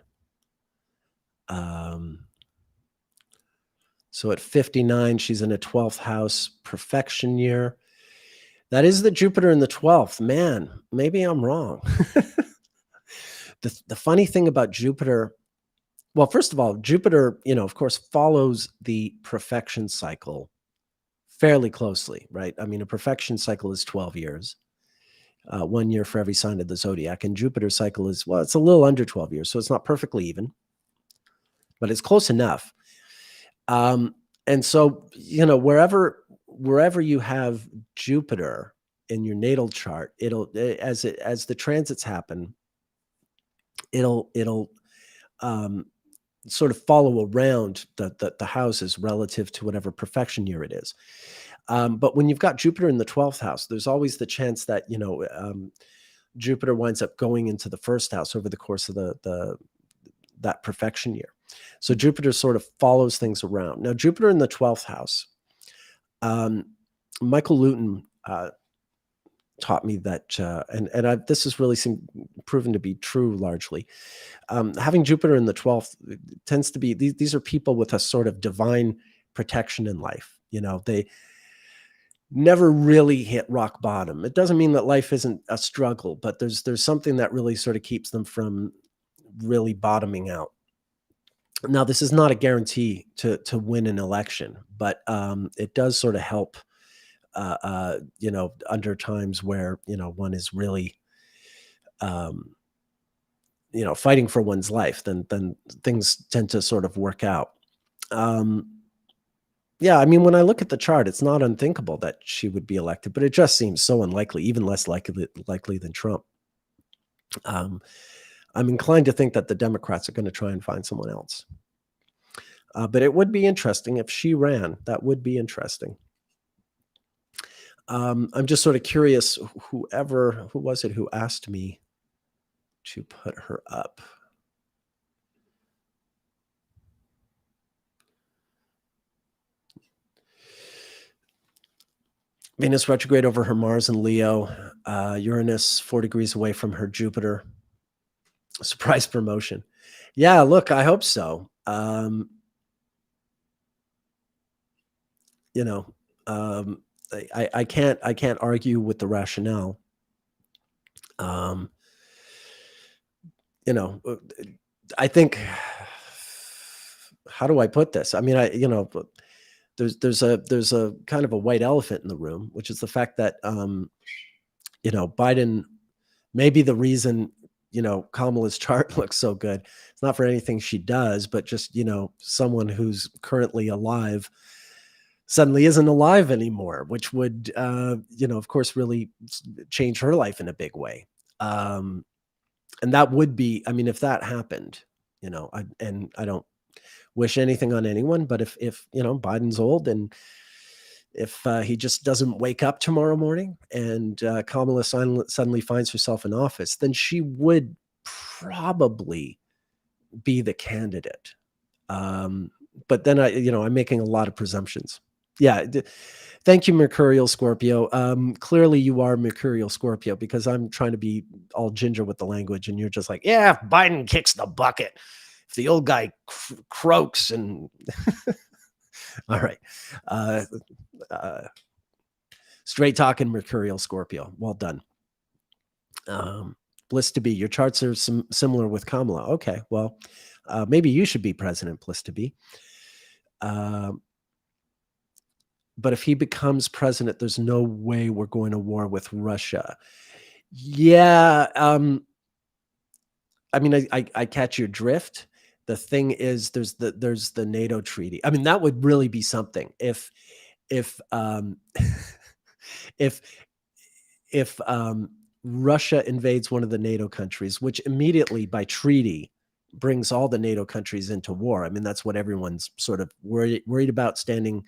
So at 59, she's in a 12th house perfection year. That is the Jupiter in the 12th. Man, maybe I'm wrong. The funny thing about Jupiter, well, first of all, Jupiter, of course, follows the perfection cycle fairly closely, right? I mean, a perfection cycle is 12 years, 1 year for every sign of the zodiac. And Jupiter's cycle is, well, it's a little under 12 years. So it's not perfectly even, but it's close enough. And so, wherever you have Jupiter in your natal chart, as the transits happen, it'll sort of follow around the houses relative to whatever perfection year it is. But when you've got Jupiter in the 12th house, there's always the chance that, Jupiter winds up going into the first house over the course of that perfection year. So Jupiter sort of follows things around. Now, Jupiter in the 12th house. Michael Luton taught me that, this has really proven to be true largely. Having Jupiter in the 12th tends to be, these are people with a sort of divine protection in life. They never really hit rock bottom. It doesn't mean that life isn't a struggle, but there's something that really sort of keeps them from really bottoming out. Now, this is not a guarantee to win an election, but it does sort of help, under times where, one is really, fighting for one's life, then things tend to sort of work out. Yeah, I mean, when I look at the chart, it's not unthinkable that she would be elected, but it just seems so unlikely, even less likely than Trump. I'm inclined to think that the Democrats are going to try and find someone else. But it would be interesting if she ran. That would be interesting. I'm just sort of curious, who was it who asked me to put her up? Venus retrograde over her Mars and Leo. Uranus 4 degrees away from her Jupiter. Surprise promotion. Yeah, look, I hope so. I can't argue with the rationale. I think, how do I put this? I mean, there's a kind of a white elephant in the room, which is the fact that, Biden may be the reason, Kamala's chart looks so good. It's not for anything she does, but just, someone who's currently alive suddenly isn't alive anymore, which would, of course, really change her life in a big way. And that would be, I mean, if that happened, I don't wish anything on anyone, but if Biden's old, and if he just doesn't wake up tomorrow morning and Kamala suddenly finds herself in office, then she would probably be the candidate. But then I'm making a lot of presumptions. Yeah. Thank you, Mercurial Scorpio. Clearly you are Mercurial Scorpio, because I'm trying to be all ginger with the language, and you're just like, yeah, if Biden kicks the bucket, if the old guy croaks, and all right. Straight talking Mercurial Scorpio. Well done. Bliss to be. Your charts are similar with Kamala. Okay, well, maybe you should be president, Bliss to be. But if he becomes president, there's no way we're going to war with Russia. Yeah. I mean, I catch your drift. The thing is, there's the NATO treaty. I mean, that would really be something if Russia invades one of the NATO countries, which immediately by treaty brings all the NATO countries into war. I mean, that's what everyone's sort of worried about, standing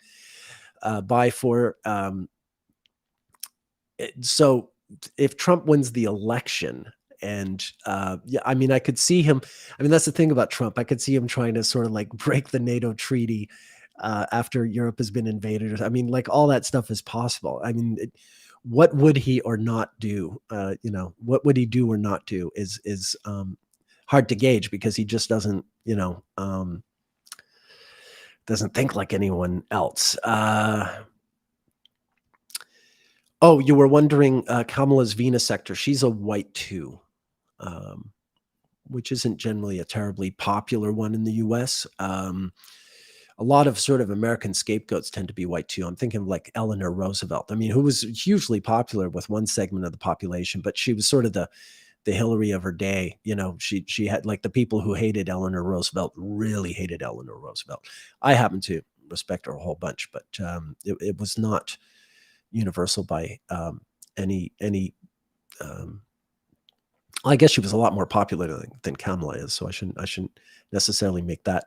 by for. So if Trump wins the election, and yeah, I mean, I could see him. I mean, that's the thing about Trump. I could see him trying to sort of like break the NATO treaty after Europe has been invaded. I mean, like, all that stuff is possible. I mean, what would he or not do? What would he do or not do is hard to gauge, because he just doesn't, doesn't think like anyone else. Oh, you were wondering, Kamala's Venus sector. She's a white 2, which isn't generally a terribly popular one in the US. A lot of sort of American scapegoats tend to be white 2. I'm thinking of like Eleanor Roosevelt. I mean, who was hugely popular with one segment of the population, but she was sort of the Hillary of her day. She had, like, the people who hated Eleanor Roosevelt really hated Eleanor Roosevelt. I happen to respect her a whole bunch, but it was not universal by any. I guess she was a lot more popular than Kamala is, so I shouldn't necessarily make that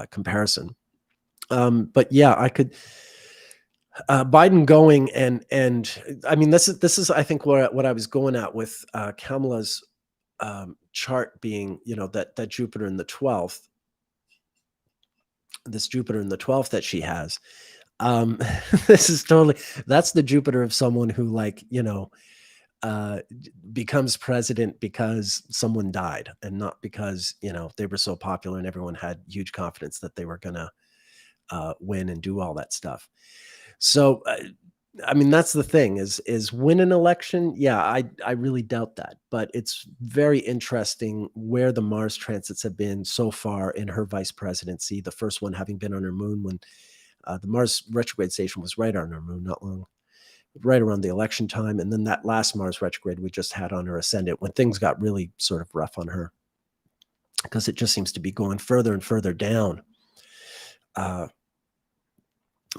comparison. But yeah, I could. Biden going, and I mean, this is I think what I was going at with Kamala's chart being, that Jupiter in the 12th. this Jupiter in the 12th that she has. Um, this is totally that's the Jupiter of someone who, like, becomes president because someone died, and not because, they were so popular and everyone had huge confidence that they were gonna win and do all that stuff. So, I mean, that's the thing, is win an election. Yeah, I really doubt that, but it's very interesting where the Mars transits have been so far in her vice presidency. The first one having been on her moon when the Mars retrograde station was right on her moon, not long, right around the election time, and then that last Mars retrograde we just had on her ascendant when things got really sort of rough on her because it just seems to be going further and further down. Uh,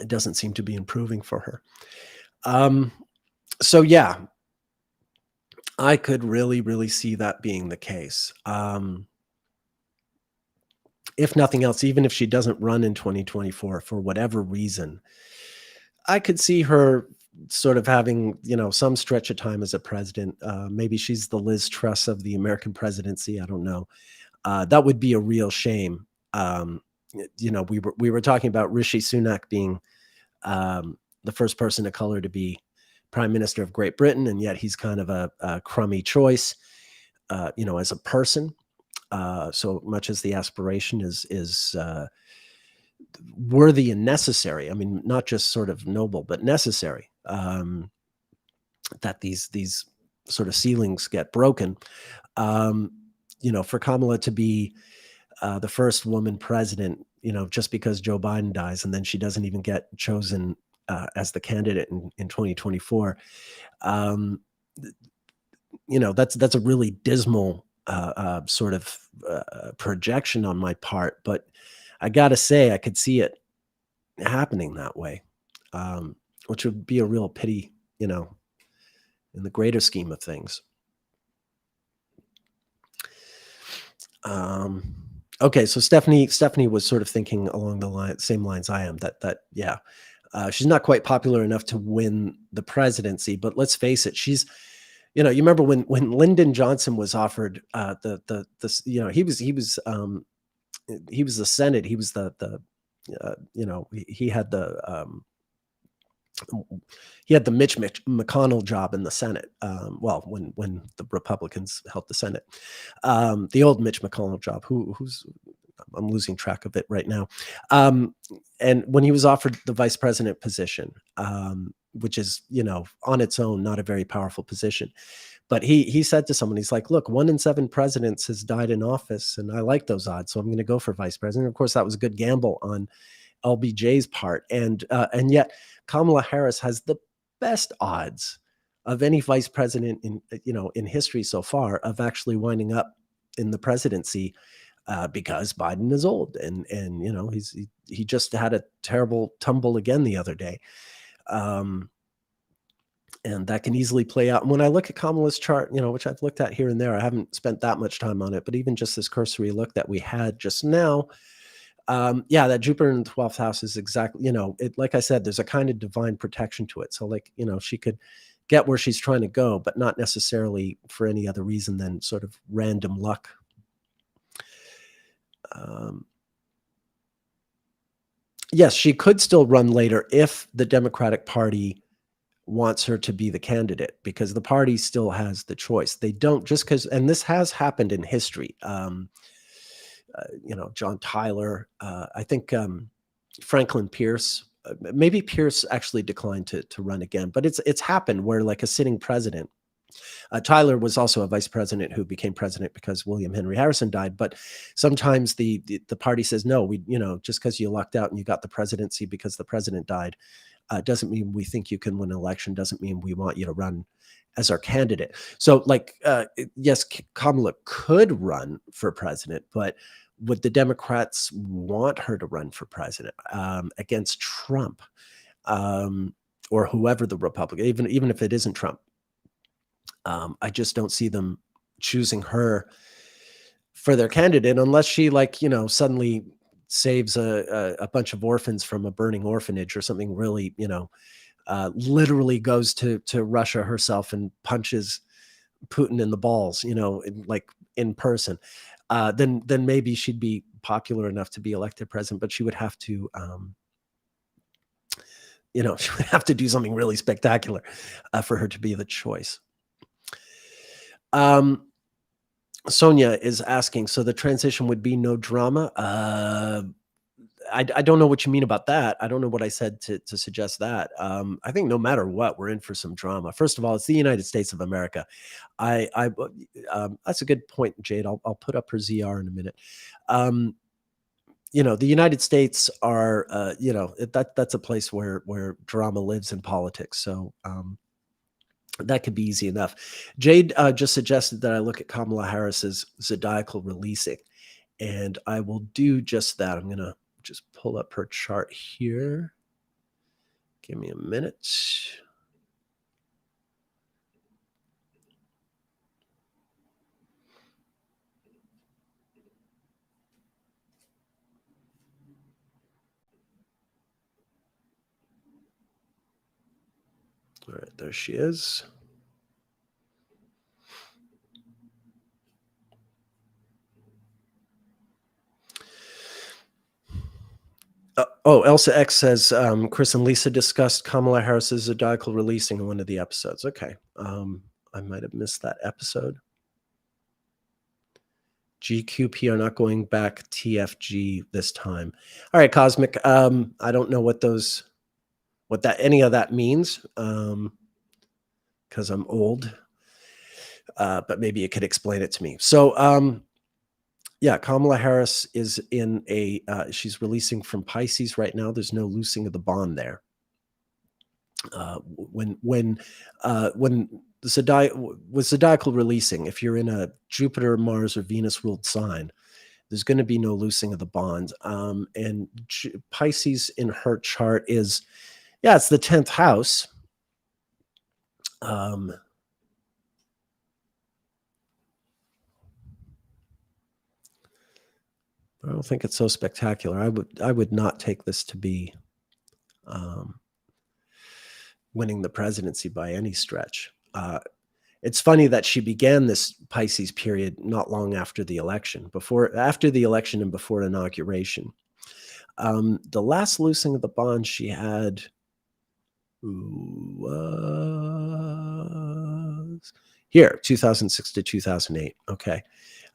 it doesn't seem to be improving for her. So yeah, I could really, really see that being the case. If nothing else, even if she doesn't run in 2024 for whatever reason, I could see her sort of having, some stretch of time as a president. Maybe she's the Liz Truss of the American presidency. I don't know. That would be a real shame. We were talking about Rishi Sunak being the first person of color to be prime minister of Great Britain, and yet he's kind of a crummy choice, as a person. So much as the aspiration is worthy and necessary. I mean, not just sort of noble, but necessary. That these sort of ceilings get broken. For Kamala to be the first woman president, just because Joe Biden dies, and then she doesn't even get chosen as the candidate in 2024. That's a really dismal sort of projection on my part, but I gotta say I could see it happening that way, which would be a real pity, in the greater scheme of things. Okay, so Stephanie was sort of thinking along the same lines I am. Yeah, she's not quite popular enough to win the presidency, but let's face it, she's. You remember when Lyndon Johnson was offered he was the Senate. He was he had the Mitch McConnell job in the Senate. Well, when the Republicans held the Senate, the old Mitch McConnell job. Who's I'm losing track of it right now. And when he was offered the vice president position, which is on its own not a very powerful position, but he said to someone, he's like, "Look, 1 in 7 presidents has died in office, and I like those odds, so I'm going to go for vice president." Of course, that was a good gamble on LBJ's part, and yet Kamala Harris has the best odds of any vice president in history so far of actually winding up in the presidency, because Biden is old, and he just had a terrible tumble again the other day, and that can easily play out. And when I look at Kamala's chart, which I've looked at here and there, I haven't spent that much time on it, but even just this cursory look that we had just now. That Jupiter in the 12th house is exactly, like I said, there's a kind of divine protection to it. So like, she could get where she's trying to go, but not necessarily for any other reason than sort of random luck. Yes, she could still run later if the Democratic Party wants her to be the candidate, because the party still has the choice. They don't, just because, and this has happened in history. John Tyler, I think Franklin Pierce, maybe Pierce actually declined to run again, but it's happened where like a sitting president. Tyler was also a vice president who became president because William Henry Harrison died. But sometimes the party says, no, just because you lucked out and you got the presidency because the president died, doesn't mean we think you can win an election, doesn't mean we want you to run as our candidate. So like, yes, Kamala could run for president, but would the Democrats want her to run for president against Trump or whoever the Republican, even if it isn't Trump? I just don't see them choosing her for their candidate unless she suddenly saves a bunch of orphans from a burning orphanage or something really, literally goes to Russia herself and punches Putin in the balls, in person. then maybe she'd be popular enough to be elected president, but she would have to, she would have to do something really spectacular for her to be the choice. Sonia is asking, so the transition would be no drama? I don't know what you mean about that. I don't know what I said to suggest that. I think no matter what, we're in for some drama. First of all, it's the United States of America. That's a good point, Jade. I'll put up her ZR in a minute. The United States are, that's a place where drama lives in politics. So that could be easy enough. Jade just suggested that I look at Kamala Harris's zodiacal releasing, and I will do just that. I'm going to just pull up her chart here. Give me a minute. All right, there she is. Elsa X says, Chris and Lisa discussed Kamala Harris's zodiacal releasing in one of the episodes. Okay. I might have missed that episode. GQP are not going back TFG this time. All right, Cosmic. I don't know what any of that means, because I'm old. But maybe you could explain it to me. So, yeah, Kamala Harris is in she's releasing from Pisces right now. There's no loosing of the bond there. When the zodiacal releasing, if you're in a Jupiter, Mars, or Venus ruled sign, there's going to be no loosing of the bond. And Pisces in her chart is, it's the 10th house. I don't think it's so spectacular. I would not take this to be winning the presidency by any stretch. It's funny that she began this Pisces period not long after the election, after the election and before inauguration. The last loosing of the bond she had was here, 2006 to 2008. Okay.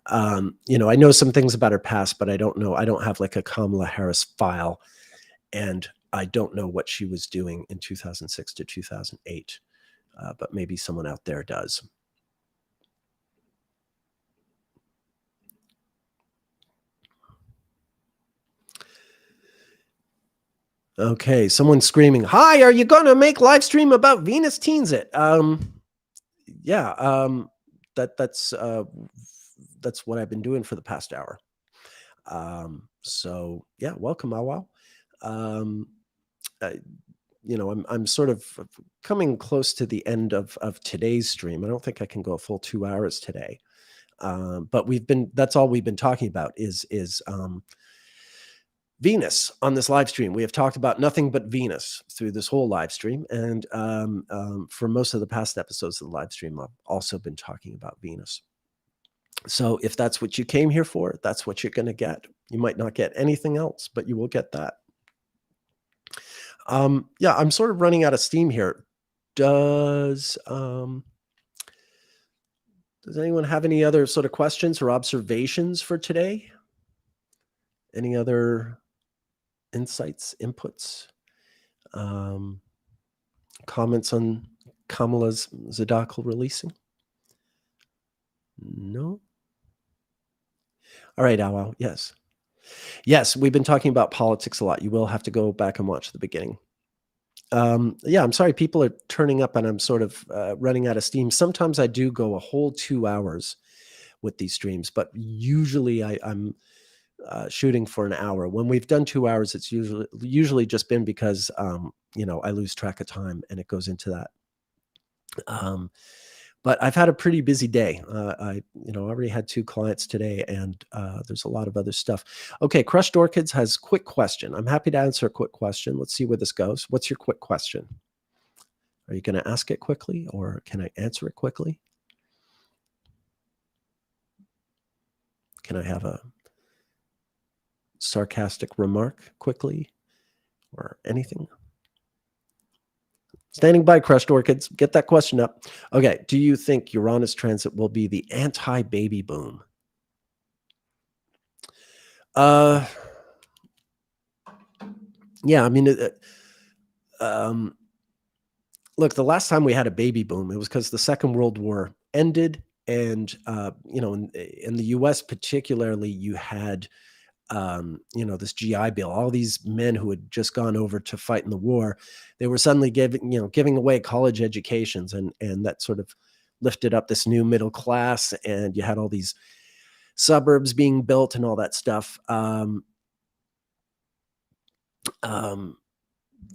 I know some things about her past, but I don't know. I don't have like a Kamala Harris file, and I don't know what she was doing in 2006 to 2008, but maybe someone out there does. Okay, someone's screaming, "Hi, are you going to make live stream about Venus Teens It?" Yeah, that's what I've been doing for the past hour. So yeah, welcome, Awal. I'm sort of coming close to the end of today's stream. I don't think I can go a full 2 hours today. But that's all we've been talking about is Venus on this live stream. We have talked about nothing but Venus through this whole live stream. And for most of the past episodes of the live stream, I've also been talking about Venus. So if that's what you came here for, that's what you're going to get. You might not get anything else, but you will get that. Yeah, I'm sort of running out of steam here. Does anyone have any other sort of questions or observations for today? Any other insights, inputs, comments on Kamala's zodiacal releasing? No? All right, Al. Yes. Yes, we've been talking about politics a lot. You will have to go back and watch the beginning. Yeah, I'm sorry. People are turning up and I'm sort of running out of steam. Sometimes I do go a whole 2 hours with these streams, but usually I'm shooting for an hour. When we've done 2 hours, it's usually just been because, I lose track of time and it goes into that. But I've had a pretty busy day. I already had 2 clients today, and there's a lot of other stuff. Okay, Crushed Orchids has quick question. I'm happy to answer a quick question. Let's see where this goes. What's your quick question? Are you going to ask it quickly, or can I answer it quickly? Can I have a sarcastic remark quickly or anything? Standing by, crushed orchids. Get that question up. Okay. Do you think Uranus transit will be the anti-baby boom? Yeah, I mean, look, the last time we had a baby boom, it was because the Second World War ended, and in the U.S. particularly, you had this GI Bill. All these men who had just gone over to fight in the war, they were suddenly giving away college educations, and that sort of lifted up this new middle class, and you had all these suburbs being built and all that stuff.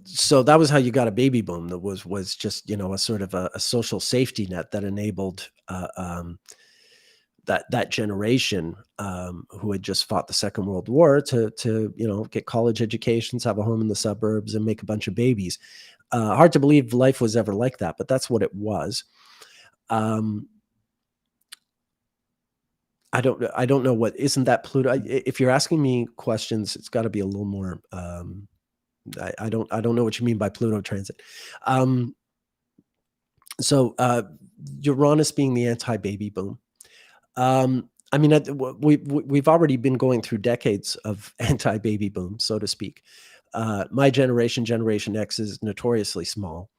So that was how you got a baby boom. That was just a sort of a social safety net that enabled that generation who had just fought the Second World War to get college educations, have a home in the suburbs, and make a bunch of babies. Hard to believe life was ever like that, but that's what it was. I don't know what isn't that Pluto. If you're asking me questions, it's got to be a little more. I don't know what you mean by Pluto transit. So Uranus being the anti-baby boom. I mean, we've already been going through decades of anti-baby boom, so to speak. My generation, Generation X, is notoriously small.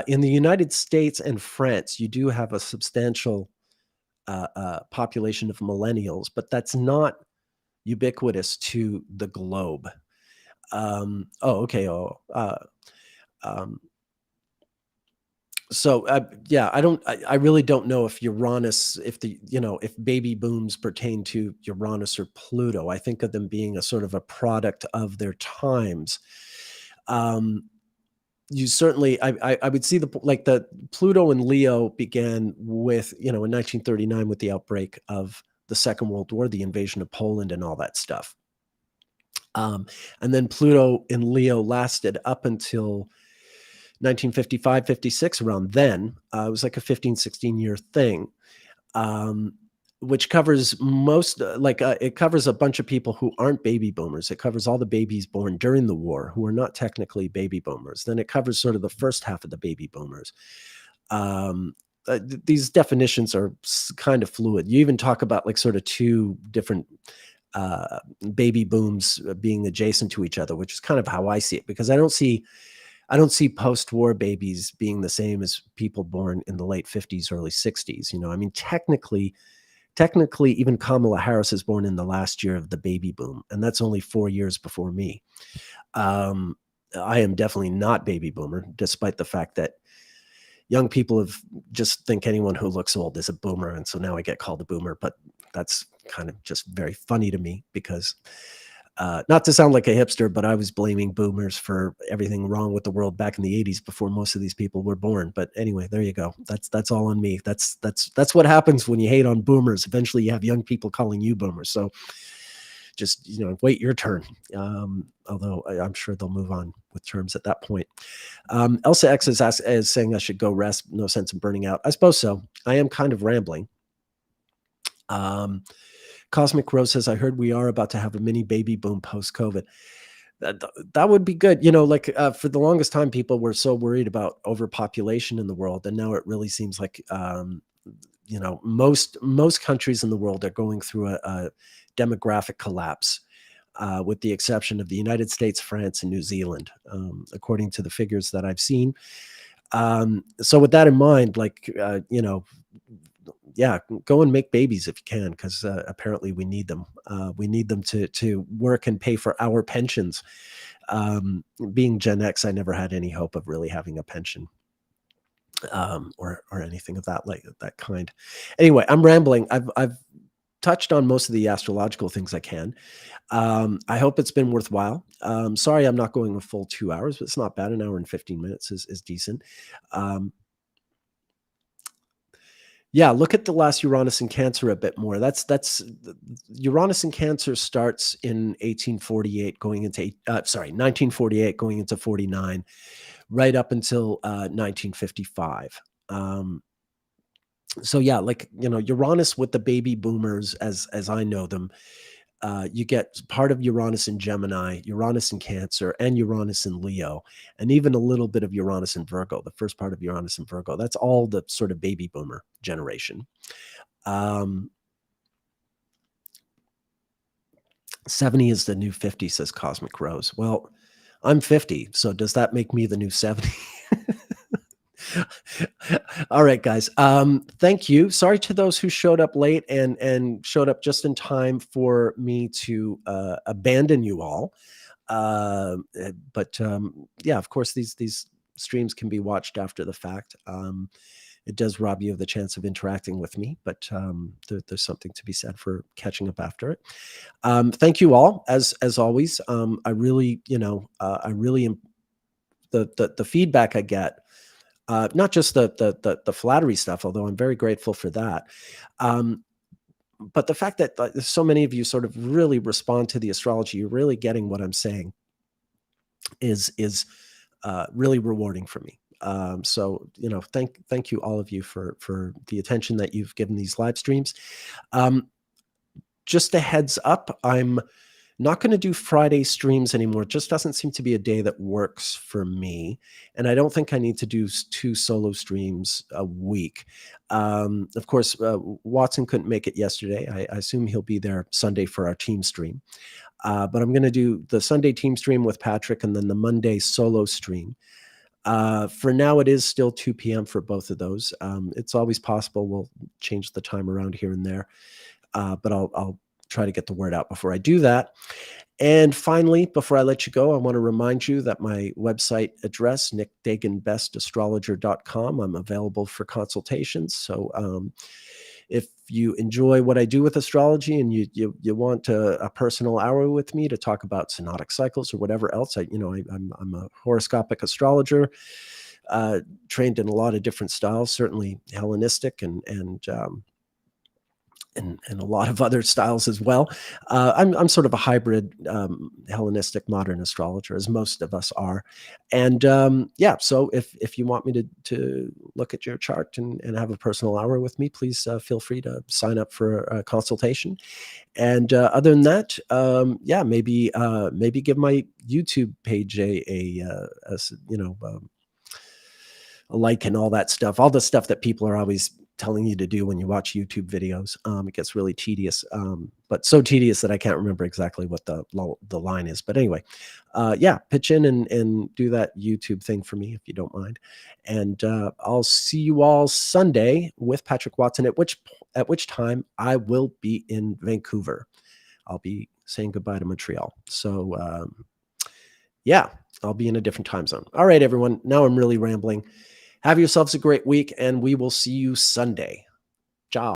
In the United States and France, you do have a substantial population of millennials, but that's not ubiquitous to the globe. Okay. So yeah, I really don't know if Uranus, if baby booms pertain to Uranus or Pluto. I think of them being a sort of a product of their times. You certainly, I would see the Pluto and Leo began with, in 1939 with the outbreak of the Second World War, the invasion of Poland and all that stuff. And then Pluto in Leo lasted up until 1955, 56, around then. It was like a 15, 16-year thing, which covers it covers a bunch of people who aren't baby boomers. It covers all the babies born during the war who are not technically baby boomers. Then it covers sort of the first half of the baby boomers. These definitions are kind of fluid. You even talk about like sort of two different baby booms being adjacent to each other, which is kind of how I see it, because I don't see post-war babies being the same as people born in the late 50s, early 60s. I mean, technically, even Kamala Harris is born in the last year of the baby boom, and that's only 4 years before me. I am definitely not baby boomer, despite the fact that young people just think anyone who looks old is a boomer, and so now I get called a boomer. But that's kind of just very funny to me, because not to sound like a hipster, but I was blaming boomers for everything wrong with the world back in the 80s before most of these people were born. But anyway, there you go. That's all on me. That's what happens when you hate on boomers. Eventually you have young people calling you boomers. So just, wait your turn. Although I'm sure they'll move on with terms at that point. Elsa X is saying I should go rest. No sense in burning out. I suppose so. I am kind of rambling. Cosmic Rose says, I heard we are about to have a mini baby boom post-COVID. That would be good. For the longest time, people were so worried about overpopulation in the world. And now it really seems like, most countries in the world are going through a demographic collapse, with the exception of the United States, France, and New Zealand, according to the figures that I've seen. So with that in mind, yeah, go and make babies if you can, because apparently we need them. We need them to work and pay for our pensions. Being Gen X, I never had any hope of really having a pension, or anything of that kind. Anyway, I'm rambling. I've touched on most of the astrological things I can. I hope it's been worthwhile. Sorry, I'm not going a full 2 hours, but it's not bad. An hour and 15 minutes is decent. Yeah, look at the last Uranus in Cancer a bit more. That's Uranus in Cancer starts in 1948 going into 49, right up until 1955. So yeah, like, Uranus with the baby boomers as I know them, you get part of Uranus in Gemini, Uranus in Cancer, and Uranus in Leo, and even a little bit of Uranus in Virgo, the first part of Uranus in Virgo. That's all the sort of baby boomer generation. Um, 70 is the new 50, says Cosmic Rose. Well, I'm 50, so does that make me the new 70? All right, guys. Thank you. Sorry to those who showed up late and showed up just in time for me to abandon you all. But yeah, of course, these streams can be watched after the fact. It does rob you of the chance of interacting with me, but there's something to be said for catching up after it. Thank you all, as always. I really, the feedback I get, not just the flattery stuff, although I'm very grateful for that. But the fact that so many of you sort of really respond to the astrology, you're really getting what I'm saying, is really rewarding for me. So thank you all of you for the attention that you've given these live streams. Just a heads up, I'm not going to do Friday streams anymore. It just doesn't seem to be a day that works for me. And I don't think I need to do 2 solo streams a week. Of course, Watson couldn't make it yesterday. I assume he'll be there Sunday for our team stream. But I'm going to do the Sunday team stream with Patrick and then the Monday solo stream. For now, it is still 2 p.m. for both of those. It's always possible we'll change the time around here and there. But I'll try to get the word out before I do that. And finally, before I let you go, I want to remind you that my website address, nickdaganbestastrologer.com, I'm available for consultations. So if you enjoy what I do with astrology and you want a personal hour with me to talk about synodic cycles or whatever else, I'm a horoscopic astrologer, trained in a lot of different styles, certainly Hellenistic and a lot of other styles as well. I'm sort of a hybrid Hellenistic modern astrologer, as most of us are. And yeah, so if you want me to look at your chart and have a personal hour with me, please feel free to sign up for a consultation. And other than that, yeah, maybe give my YouTube page a like and all that stuff, all the stuff that people are always telling you to do when you watch YouTube videos. It gets really tedious, but so tedious that I can't remember exactly what the line is. But anyway, yeah, pitch in and do that YouTube thing for me if you don't mind. And I'll see you all Sunday with Patrick Watson, at which time I will be in Vancouver. I'll be saying goodbye to Montreal. So yeah, I'll be in a different time zone. All right, everyone. Now I'm really rambling. Have yourselves a great week, and we will see you Sunday. Ciao.